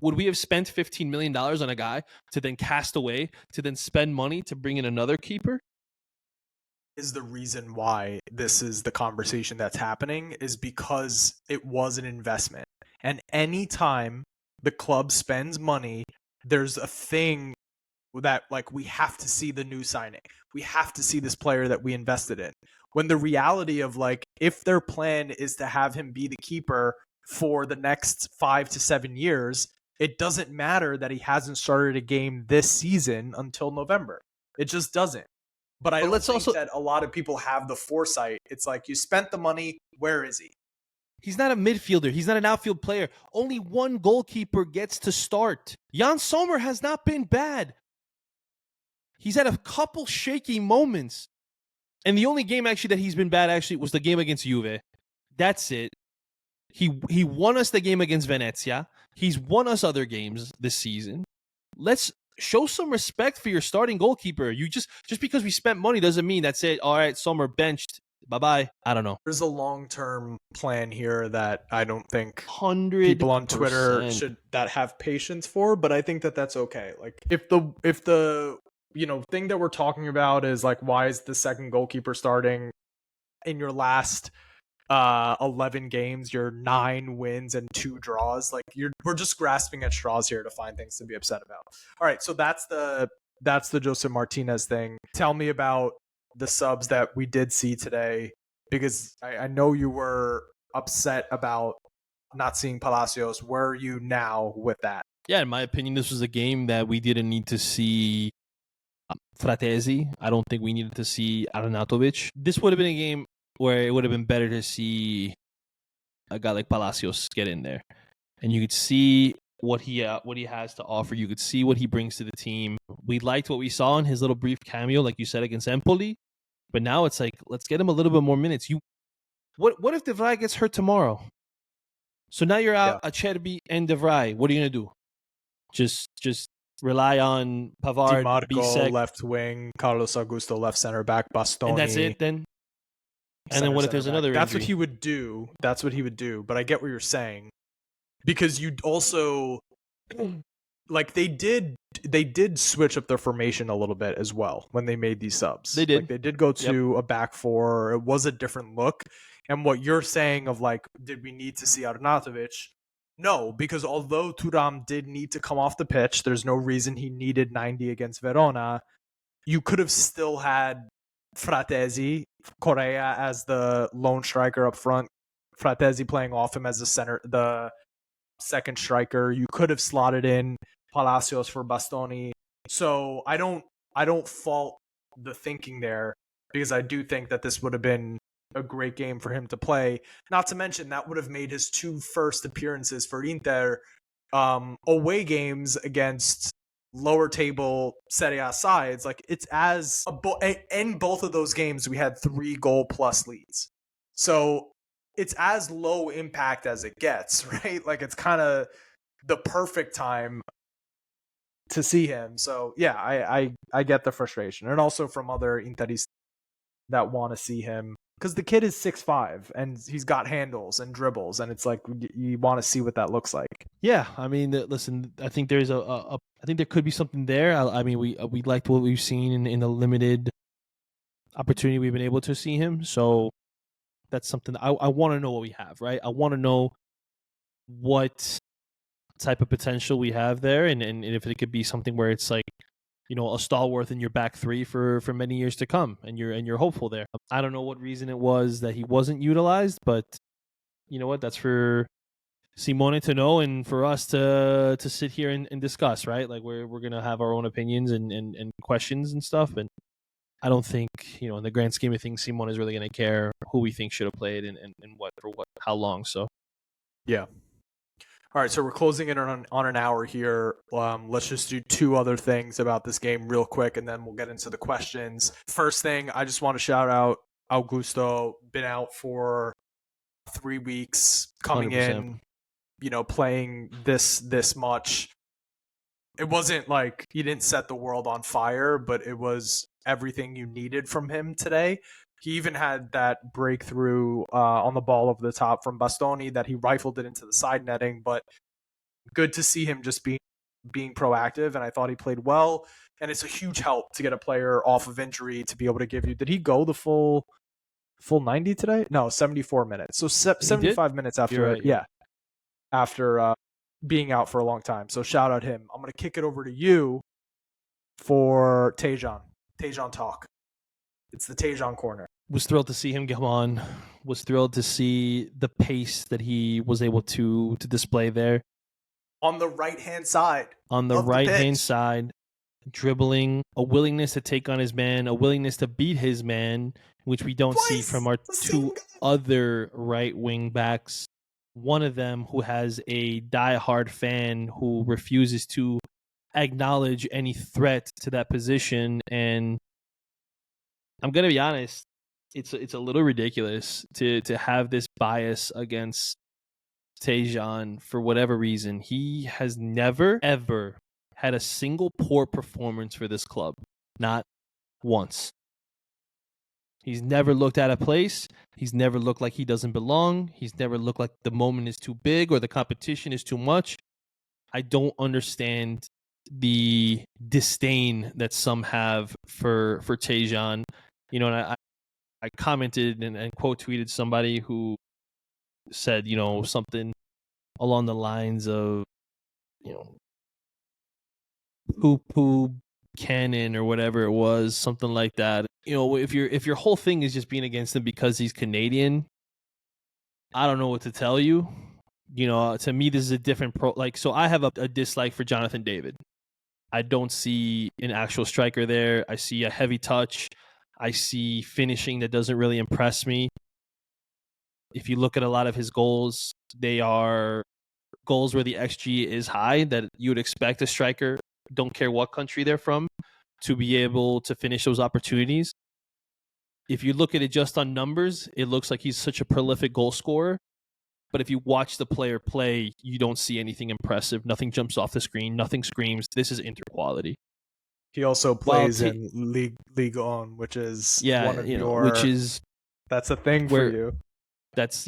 S2: Would we have spent $15 million on a guy to then cast away, to then spend money to bring in another keeper?
S1: Is the reason why this is the conversation that's happening is because it was an investment. And anytime the club spends money, there's a thing that like we have to see the new signing. We have to see this player that we invested in. When the reality of like if their plan is to have him be the keeper for the next 5 to 7 years, it doesn't matter that he hasn't started a game this season until November. It just doesn't. But I don't think that a lot of people have the foresight. It's like you spent the money. Where is he?
S2: He's not a midfielder. He's not an outfield player. Only one goalkeeper gets to start. Jan Sommer has not been bad. He's had a couple shaky moments. And the only game actually that he's been bad actually was the game against Juve. That's it. He won us the game against Venezia. He's won us other games this season. Let's show some respect for your starting goalkeeper. You just because we spent money doesn't mean that's it. All right, Sommer benched. Bye-bye. I don't know.
S1: There's a long-term plan here that I don't think
S2: 100%
S1: people on Twitter should have patience for, but I think that that's okay. Like if the thing that we're talking about is like why is the second goalkeeper starting in your last 11 games, your 9 wins and 2 draws, like we're just grasping at straws here to find things to be upset about. All right, so that's the Joseph Martinez thing. Tell me about the subs that we did see today, because I know you were upset about not seeing Palacios. Where are you now with that?
S2: Yeah, in my opinion, this was a game that we didn't need to see Fratesi. I don't think we needed to see Arnautovic. This would have been a game where it would have been better to see a guy like Palacios get in there. And you could see what he has to offer. You could see what he brings to the team. We liked what we saw in his little brief cameo, like you said, against Empoli. But now it's like, let's get him a little bit more minutes. What if De Vrij gets hurt tomorrow? So now you're out Acerbi and De Vrij. What are you going to do? Just rely on Pavard,
S1: DiMarco, left wing, Carlos Augusto, left center back, Bastoni.
S2: And that's it then? And then what if there's another injury?
S1: That's what he would do. But I get what you're saying. Because you also like they did switch up their formation a little bit as well when they made these subs.
S2: They did.
S1: Like they did go to a back four. It was a different look. And what you're saying of like, did we need to see Arnautovic? No, because although Thuram did need to come off the pitch, there's no reason he needed 90 against Verona. You could have still had Fratesi, Correa as the lone striker up front, Fratesi playing off him as the second striker. You could have slotted in Palacios for Bastoni. So I don't fault the thinking there, because I do think that this would have been a great game for him to play. Not to mention that would have made his 2 first appearances for Inter away games against lower table Serie A sides. Like it's in both of those games we had 3 goal plus leads. So it's as low impact as it gets, right? Like it's kind of the perfect time to see him. So yeah, I get the frustration, and also from other Interis that want to see him because the kid is 6'5" and he's got handles and dribbles, and it's like you want to see what that looks like.
S2: Yeah, I mean, listen, I think there's I think there could be something there. I mean, we liked what we've seen in the limited opportunity we've been able to see him. So that's something I want to know what we have, right? I want to know what type of potential we have there, and if it could be something where it's like, you know, a stalwart in your back three for many years to come, and you're hopeful there. I don't know what reason it was that he wasn't utilized, but you know what? That's for Simone to know, and for us to sit here and discuss, right? Like we're gonna have our own opinions and questions and stuff, and I don't think, you know, in the grand scheme of things, Simone is really gonna care who we think should have played and what for what how long. So
S1: Yeah. All right, so we're closing in on an hour here. Let's just do two other things about this game real quick, and then we'll get into the questions. First thing, I just want to shout out Augusto. Been out for 3 weeks, coming
S2: 100%.
S1: in, you know, playing this much. It wasn't like he didn't set the world on fire, but it was everything you needed from him today. He even had that breakthrough on the ball over the top from Bastoni that he rifled it into the side netting. But good to see him just being proactive, and I thought he played well. And it's a huge help to get a player off of injury to be able to give you. Did he go the full 90 today? No, 74 minutes. So 75 minutes after,
S2: You're right.
S1: yeah, after being out for a long time. So shout out him. I'm gonna kick it over to you for Tejan talk. It's the Tejan corner.
S2: Was thrilled to see him come on. Was thrilled to see the pace that he was able to display there
S1: On the right-hand side.
S2: on the
S1: of
S2: right hand
S1: pitch.
S2: side, dribbling, a willingness to take on his man, a willingness to beat his man, which we don't see
S1: Twice!
S2: from our
S1: The same
S2: two
S1: guy.
S2: other right wing backs. One of them who has a diehard fan who refuses to acknowledge any threat to that position, and I'm gonna be honest, it's a little ridiculous to have this bias against Tejan for whatever reason. He has never ever had a single poor performance for this club, not once. He's never looked out of place. He's never looked like he doesn't belong. He's never looked like the moment is too big or the competition is too much. I don't understand the disdain that some have for Tejan. You know, and I commented and quote tweeted somebody who said, you know, something along the lines of, you know, poo cannon or whatever it was, something like that. You know, if your whole thing is just being against him because he's Canadian, I don't know what to tell you. You know, to me, this is a different so I have a dislike for Jonathan David. I don't see an actual striker there. I see a heavy touch. I see finishing that doesn't really impress me. If you look at a lot of his goals, they are goals where the XG is high that you would expect a striker, don't care what country they're from, to be able to finish those opportunities. If you look at it just on numbers, it looks like he's such a prolific goal scorer. But if you watch the player play, you don't see anything impressive. Nothing jumps off the screen. Nothing screams, this is Inter quality.
S1: He also plays in Ligue 1, which is one of your.
S2: Which is
S1: that's a thing for you.
S2: That's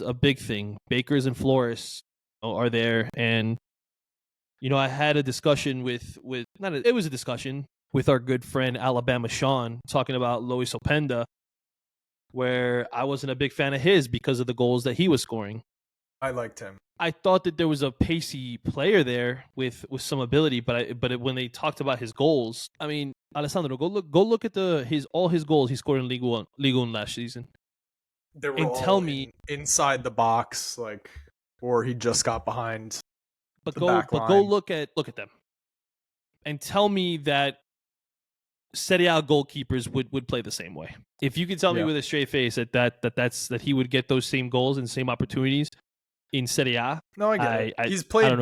S2: a big thing. Bakers and florists are there, and you know, I had a discussion it was a discussion with our good friend Alabama Sean talking about Lois Openda, where I wasn't a big fan of his because of the goals that he was scoring.
S1: I liked him.
S2: I thought that there was a pacey player there with some ability, but when they talked about his goals, I mean, Alessandro, go look at all his goals he scored in Ligue 1 last season.
S1: They were
S2: and
S1: all
S2: tell me
S1: inside the box, like, or he just got behind.
S2: Go look at them, and tell me that Serie A goalkeepers would play the same way. If you could tell me with a straight face that he would get those same goals and same opportunities in Serie A.
S1: No, I get it. He's played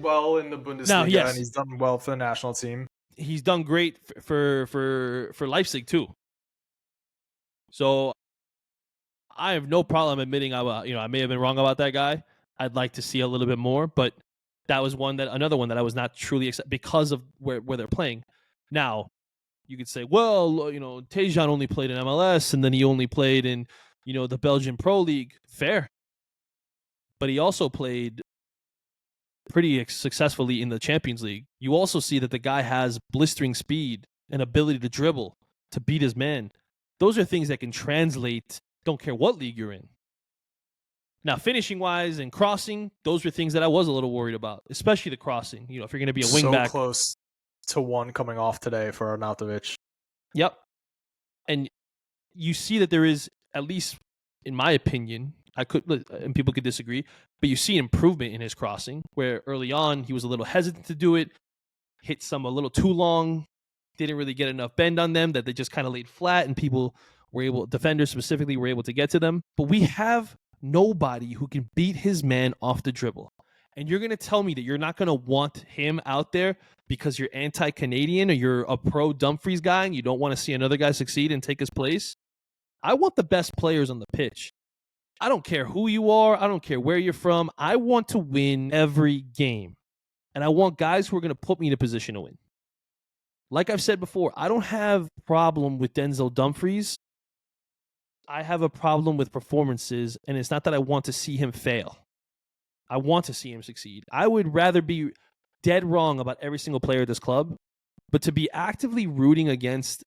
S1: well in the Bundesliga, and he's done well for the national team.
S2: He's done great for Leipzig too. So I have no problem admitting I may have been wrong about that guy. I'd like to see a little bit more, but That was another one that I was not truly excited because of where they're playing. Now, you could say, well, Tejan only played in MLS and then he only played in, the Belgian Pro League. Fair. But he also played pretty successfully in the Champions League. You also see that the guy has blistering speed and ability to dribble, to beat his man. Those are things that can translate, don't care what league you're in. Now, finishing-wise and crossing, those were things that I was a little worried about, especially the crossing. If you're going to be a wingback.
S1: So close to one coming off today for Arnautovic.
S2: Yep. And you see that there is, at least in my opinion, and people could disagree, but you see improvement in his crossing, where early on he was a little hesitant to do it, hit some a little too long, didn't really get enough bend on them, that they just kind of laid flat, and defenders specifically were able to get to them. But we have nobody who can beat his man off the dribble. And you're going to tell me that you're not going to want him out there because you're anti-Canadian or you're a pro-Dumfries guy and you don't want to see another guy succeed and take his place? I want the best players on the pitch. I don't care who you are. I don't care where you're from. I want to win every game. And I want guys who are going to put me in a position to win. Like I've said before, I don't have a problem with Denzel Dumfries. I have a problem with performances, and it's not that I want to see him fail. I want to see him succeed. I would rather be dead wrong about every single player at this club, but to be actively rooting against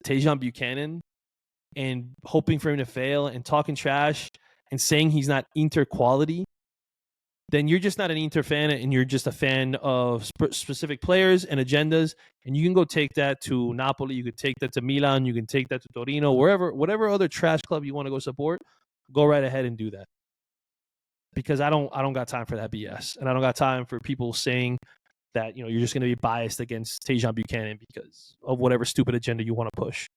S2: Tajon Buchanan and hoping for him to fail and talking trash and saying he's not Inter quality, then you're just not an Inter fan and you're just a fan of specific players and agendas. And you can go take that to Napoli, you could take that to Milan, you can take that to Torino, whatever other trash club you want to go support, go right ahead and do that. Because I don't got time for that BS. And I don't got time for people saying that, you're just going to be biased against Tajon Buchanan because of whatever stupid agenda you want to push.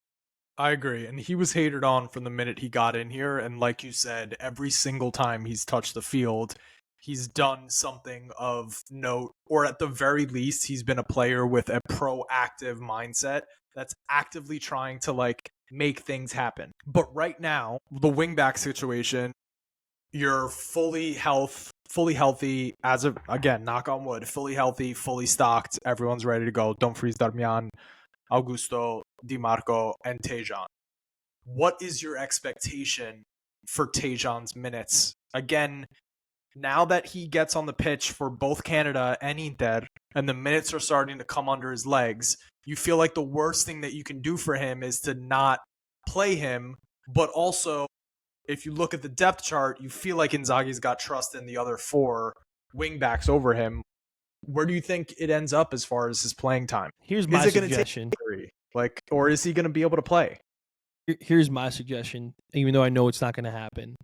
S1: I agree. And he was hated on from the minute he got in here. And like you said, every single time he's touched the field, he's done something of note, or at the very least, he's been a player with a proactive mindset that's actively trying to make things happen. But right now, the wingback situation, you're fully healthy as of, again, knock on wood, fully healthy, fully stocked. Everyone's ready to go. Dumfries, Darmian, Augusto, Di Marco, and Tajon. What is your expectation for Tajon's minutes? Again, now that he gets on the pitch for both Canada and Inter, and the minutes are starting to come under his legs, you feel like the worst thing that you can do for him is to not play him, but also, if you look at the depth chart, you feel like Inzaghi's got trust in the other four wingbacks over him. Where do you think it ends up as far as his playing time?
S2: Here's my suggestion.
S1: Or is he going to be able to play?
S2: Here's my suggestion, even though I know it's not going to happen.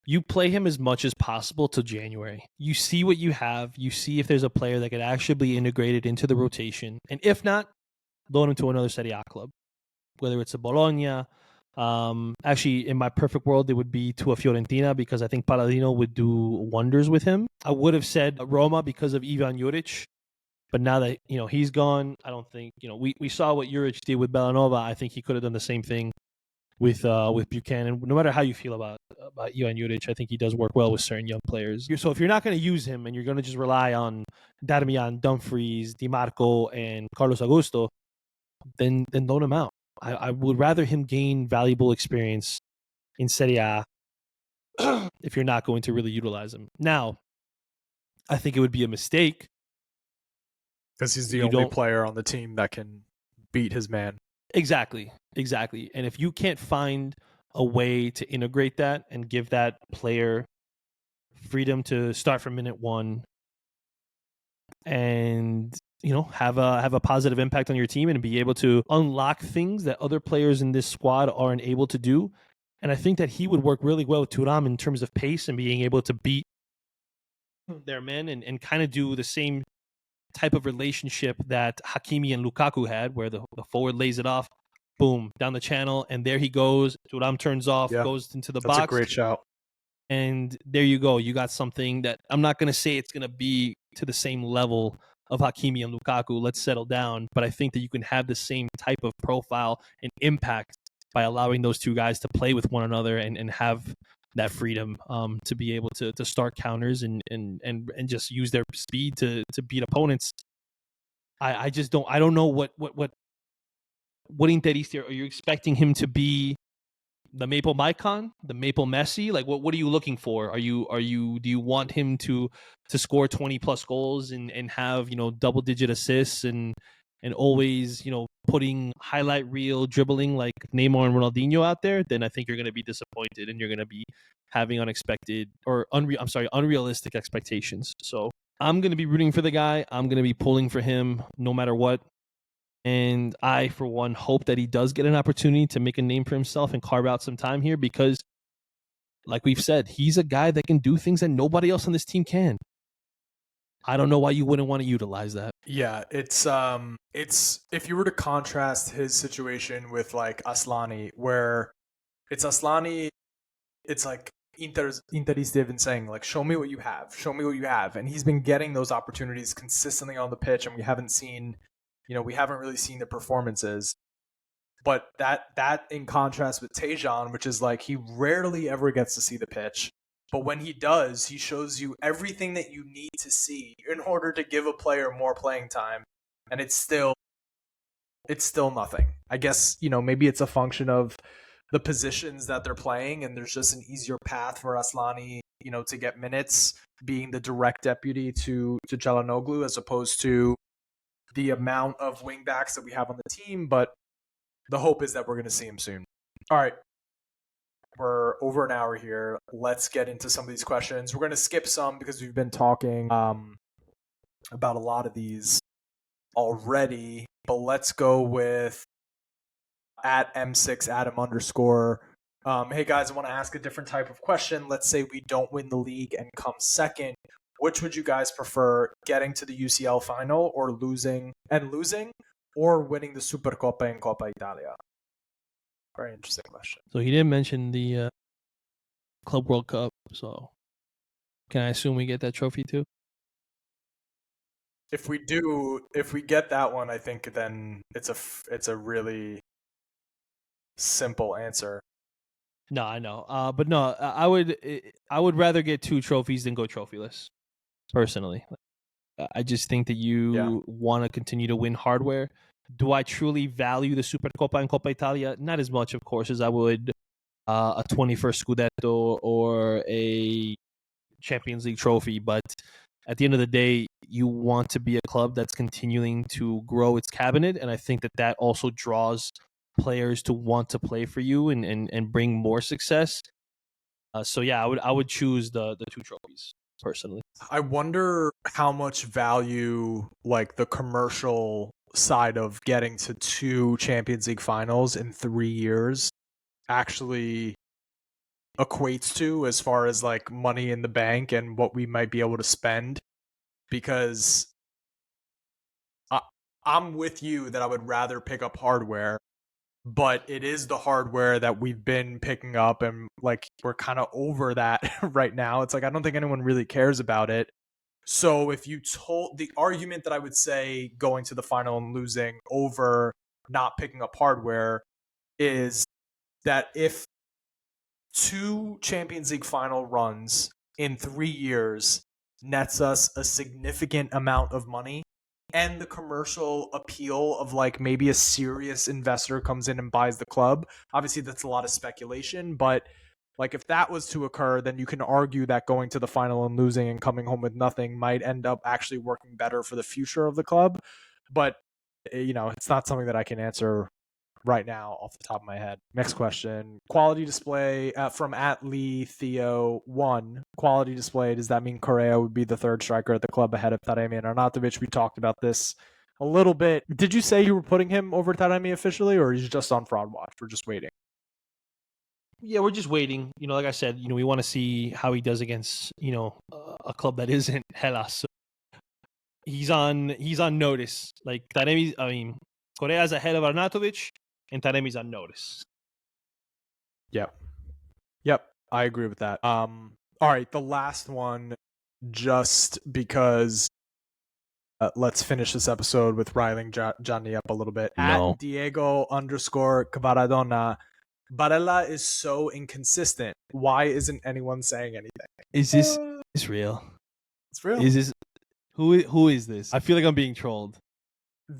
S2: You play him as much as possible till January. You see what you have. You see if there's a player that could actually be integrated into the rotation. And if not, loan him to another Serie A club, whether it's a Bologna. Actually, in my perfect world, it would be to a Fiorentina because I think Palladino would do wonders with him. I would have said Roma because of Ivan Juric. But now that, he's gone, I don't think, we saw what Juric did with Bellanova. I think he could have done the same thing with Buchanan. No matter how you feel about Ivan Juric, I think he does work well with certain young players. So if you're not going to use him and you're going to just rely on Darmian, Dumfries, Di Marco, and Carlos Augusto, then loan him out. I would rather him gain valuable experience in Serie A if you're not going to really utilize him. Now, I think it would be a mistake.
S1: Because he's the only player on the team that can beat his man.
S2: Exactly. And if you can't find a way to integrate that and give that player freedom to start from minute one and have a positive impact on your team and be able to unlock things that other players in this squad aren't able to do. And I think that he would work really well with Thuram in terms of pace and being able to beat their men and kind of do the same type of relationship that Hakimi and Lukaku had, where the forward lays it off, boom, down the channel, and there he goes. Thuram turns off, goes into the box.
S1: That's a great shout.
S2: And there you go. You got something that I'm not going to say it's going to be to the same level of Hakimi and Lukaku. Let's settle down. But I think that you can have the same type of profile and impact by allowing those two guys to play with one another and have freedom to be able to start counters and just use their speed to beat opponents. I just don't know what Interista, are you expecting him to be the Maple Maicon, the Maple Messi? Like what are you looking for? Do you want him to score 20 plus goals and have, double digit assists and always, putting highlight reel dribbling like Neymar and Ronaldinho out there? Then I think you're going to be disappointed and you're going to be having unrealistic expectations. So I'm going to be rooting for the guy. I'm going to be pulling for him no matter what. And I, for one, hope that he does get an opportunity to make a name for himself and carve out some time here because, like we've said, he's a guy that can do things that nobody else on this team can. I don't know why you wouldn't want to utilize that.
S1: Yeah, it's if you were to contrast his situation with like Aslani, where it's Aslani, it's like Interista have been saying, like, show me what you have, and he's been getting those opportunities consistently on the pitch, and we haven't really seen the performances. But that in contrast with Tejan, which is like he rarely ever gets to see the pitch. But when he does, he shows you everything that you need to see in order to give a player more playing time. And it's still nothing. I guess, maybe it's a function of the positions that they're playing, and there's just an easier path for Aslani, to get minutes, being the direct deputy to Çalhanoğlu, as opposed to the amount of wingbacks that we have on the team. But the hope is that we're going to see him soon. All right. We're over an hour here. Let's get into some of these questions. We're going to skip some because we've been talking about a lot of these already. But let's go with at M6 Adam _. Hey guys, I want to ask a different type of question. Let's say we don't win the league and come second. Which would you guys prefer, getting to the UCL final or losing, or winning the Supercoppa and Coppa Italia? Very interesting question.
S2: So he didn't mention the Club World Cup. So can I assume we get that trophy too?
S1: If we get that one, I think then it's a really simple answer.
S2: No, I know. But no, I would rather get 2 trophies than go trophyless. Personally, I just think that you want to continue to win hardware. Do I truly value the Supercoppa and Coppa Italia? Not as much, of course, as I would a 21st Scudetto or a Champions League trophy. But at the end of the day, you want to be a club that's continuing to grow its cabinet. And I think that also draws players to want to play for you and bring more success. So yeah, I would choose the 2 trophies personally.
S1: I wonder how much value, like, the commercial side of getting to 2 Champions League finals in 3 years actually equates to, as far as like money in the bank and what we might be able to spend. Because I'm with you that I would rather pick up hardware, but it is the hardware that we've been picking up, and like we're kind of over that right now. It's like I don't think anyone really cares about it. So if you told the argument that I would say going to the final and losing over not picking up hardware is that if 2 Champions League final runs in 3 years nets us a significant amount of money, and the commercial appeal of like maybe a serious investor comes in and buys the club, obviously that's a lot of speculation, but like if that was to occur, then you can argue that going to the final and losing and coming home with nothing might end up actually working better for the future of the club. But it's not something that I can answer right now off the top of my head. Next question. Quality display from @Lee Theo 1. Quality display, does that mean Correa would be the 3rd striker at the club ahead of Taremi and Arnautovic? We talked about this a little bit. Did you say you were putting him over Taremi officially, or is he just on fraud watch? We're just waiting.
S2: Yeah, we're just waiting. Like I said, we want to see how he does against, a club that isn't Hellas. So he's on notice. Like Correa's ahead of Arnautovic, and Taremi's on notice.
S1: Yep. I agree with that. All right, the last one, just because let's finish this episode with riling Johnny up a little bit.
S2: No.
S1: At Diego _Cavaradona, Barella is so inconsistent. Why isn't anyone saying anything?
S2: Is this real?
S1: It's real.
S2: Is this who is this? I feel like I'm being trolled.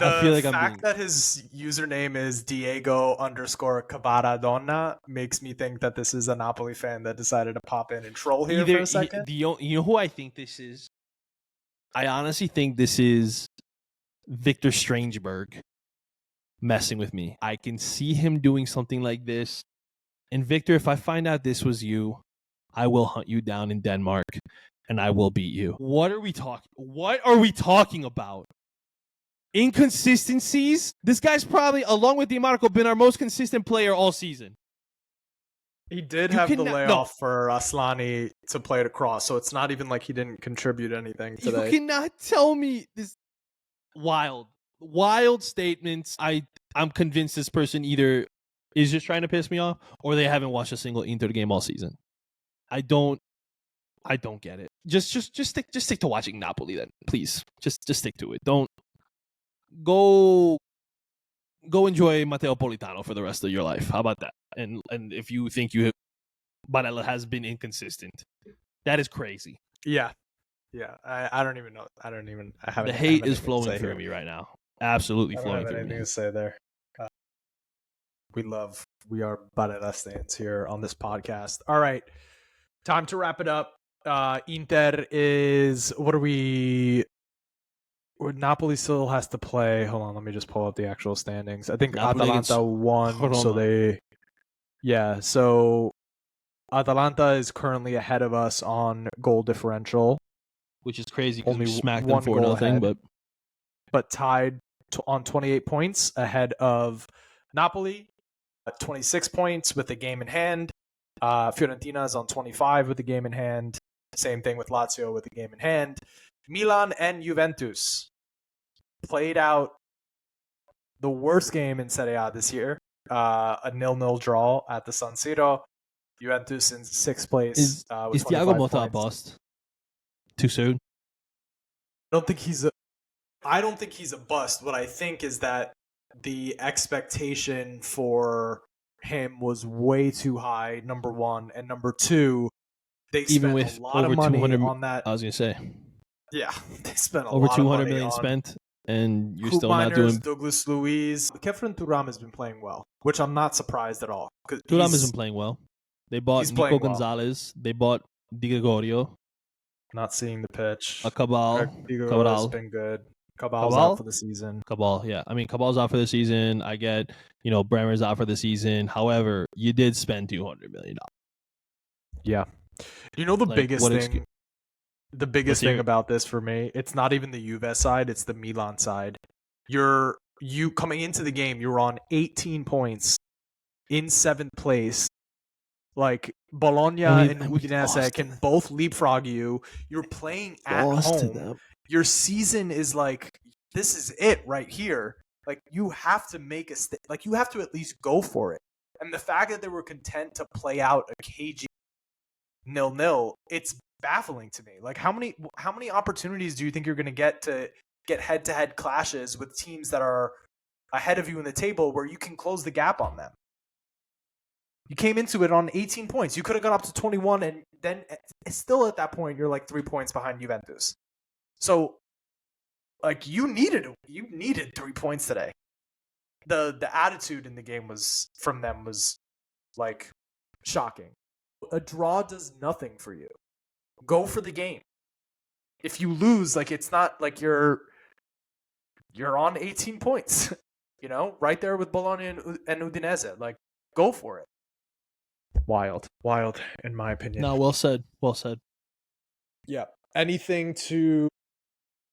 S2: I feel
S1: The
S2: like I'm
S1: fact
S2: being
S1: that his username is Diego_Cabaradonna makes me think that this is a Napoli fan that decided to pop in and troll here for a second.
S2: you know who I think this is? I honestly think this is Victor Strangeberg messing with me. I can see him doing something like this. And Victor, if I find out this was you, I will hunt you down in Denmark and I will beat you. What are we talking about? Inconsistencies? This guy's probably, along with DiMarco, been our most consistent player all season.
S1: He did have the layoff for Aslani to play it across, so it's not even like he didn't contribute anything today.
S2: You cannot tell me this. Wild statements. I'm convinced this person either is just trying to piss me off or they haven't watched a single Inter game all season. I don't get it. Just stick to watching Napoli then, please. Just stick to it. Don't go enjoy Matteo Politano for the rest of your life. How about that? And if you think Barella has been inconsistent, that is crazy.
S1: Yeah. I don't even know. I haven't.
S2: The hate is flowing through me right now. Absolutely flowing through me.
S1: Anything to say there. We are Barella stands here on this podcast. All right, time to wrap it up. Inter is Napoli still has to play. Hold on, let me just pull up the actual standings. I think
S2: Napoli
S1: Atalanta won,
S2: Verona.
S1: so Atalanta is currently ahead of us on goal differential,
S2: which is crazy because we
S1: Only
S2: smacked them
S1: one
S2: for
S1: goal
S2: nothing.
S1: ahead. But tied on 28 points ahead of Napoli, 26 points with a game in hand. Fiorentina is on 25 with a game in hand. Same thing with Lazio with a game in hand. Milan and Juventus played out the worst game in Serie A this year, a 0-0 draw at the San Siro. Juventus in sixth place.
S2: Is Thiago Motta a bust? Too soon?
S1: I don't think he's a bust. What I think is that the expectation for him was way too high, number one. And number two, they spent a lot of money on that.
S2: I was going to say.
S1: Yeah, they spent
S2: over 200 million spent, and you're still not doing.
S1: Douglas Luiz. Kefren Thuram has been playing well, which I'm not surprised at all.
S2: Thuram isn't playing well. They bought Nico Gonzalez. They bought Di Gregorio.
S1: Not seeing the pitch.
S2: Cabal.
S1: Cabal's been good. Cabal's out for the season.
S2: Cabal, yeah. I mean, Cabal's out for the season. I get, Bremer's out for the season. However, you did spend $200 million.
S1: Yeah. The biggest thing? The biggest thing about this for me, it's not even the Juve side, it's the Milan side. You coming into the game, you're on 18 points in 7th place. Like Bologna and Udinese can both leapfrog you. You're playing at home. Your season is like, this is it right here. Like you have to make you have to at least go for it. And the fact that they were content to play out a cagey 0-0, it's baffling to me. Like how many opportunities do you think you're going to get head-to-head clashes with teams that are ahead of you in the table where you can close the gap on them? You came into it on 18 points. You could have gone up to 21, and then still at that point you're like 3 points behind Juventus. So like you needed 3 points today. The attitude in the game from them was like shocking. A draw does nothing for you. Go for the game. If you lose, like it's not like you're on 18 points, right there with Bologna and Udinese. Like go for it. Wild, in my opinion.
S2: No, well said.
S1: Yeah. Anything to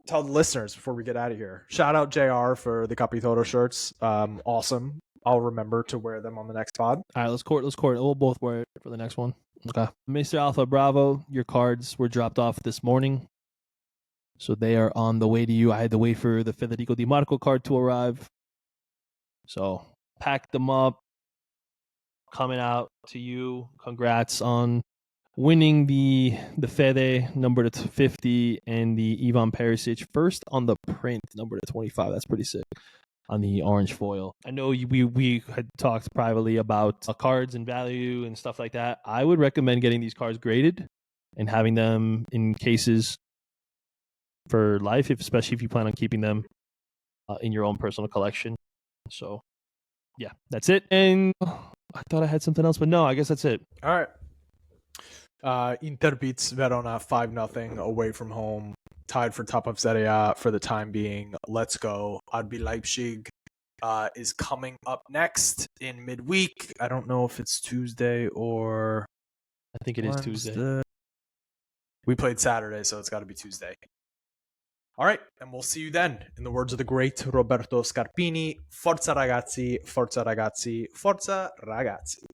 S1: tell the listeners before we get out of here? Shout out JR for the Capitolo shirts. Awesome. I'll remember to wear them on the next pod.
S2: All right, let's court. We'll both wear it for the next one. Okay. Mr. Alpha Bravo, your cards were dropped off this morning. So they are on the way to you. I had to wait for the Federico Di Marco card to arrive. So pack them up. Coming out to you. Congrats on winning the Fede number to 50 and the Ivan Perisic first on the print number to 25. That's pretty sick. on the orange foil. I know we had talked privately about cards and value and stuff like that. I would recommend getting these cards graded and having them in cases for life, especially if you plan on keeping them in your own personal collection. So, yeah, that's it. And I thought I had something else, but no, I guess that's it.
S1: All right. Inter beats Verona 5-0 away from home, tied for top of Serie A for the time being. Let's go. RB Leipzig is coming up next in midweek. I don't know if it's Tuesday or
S2: I think it is Tuesday.
S1: We played Saturday, so it's got to be Tuesday. All right, and we'll see you then. In the words of the great Roberto Scarpini, Forza ragazzi, forza ragazzi, forza ragazzi.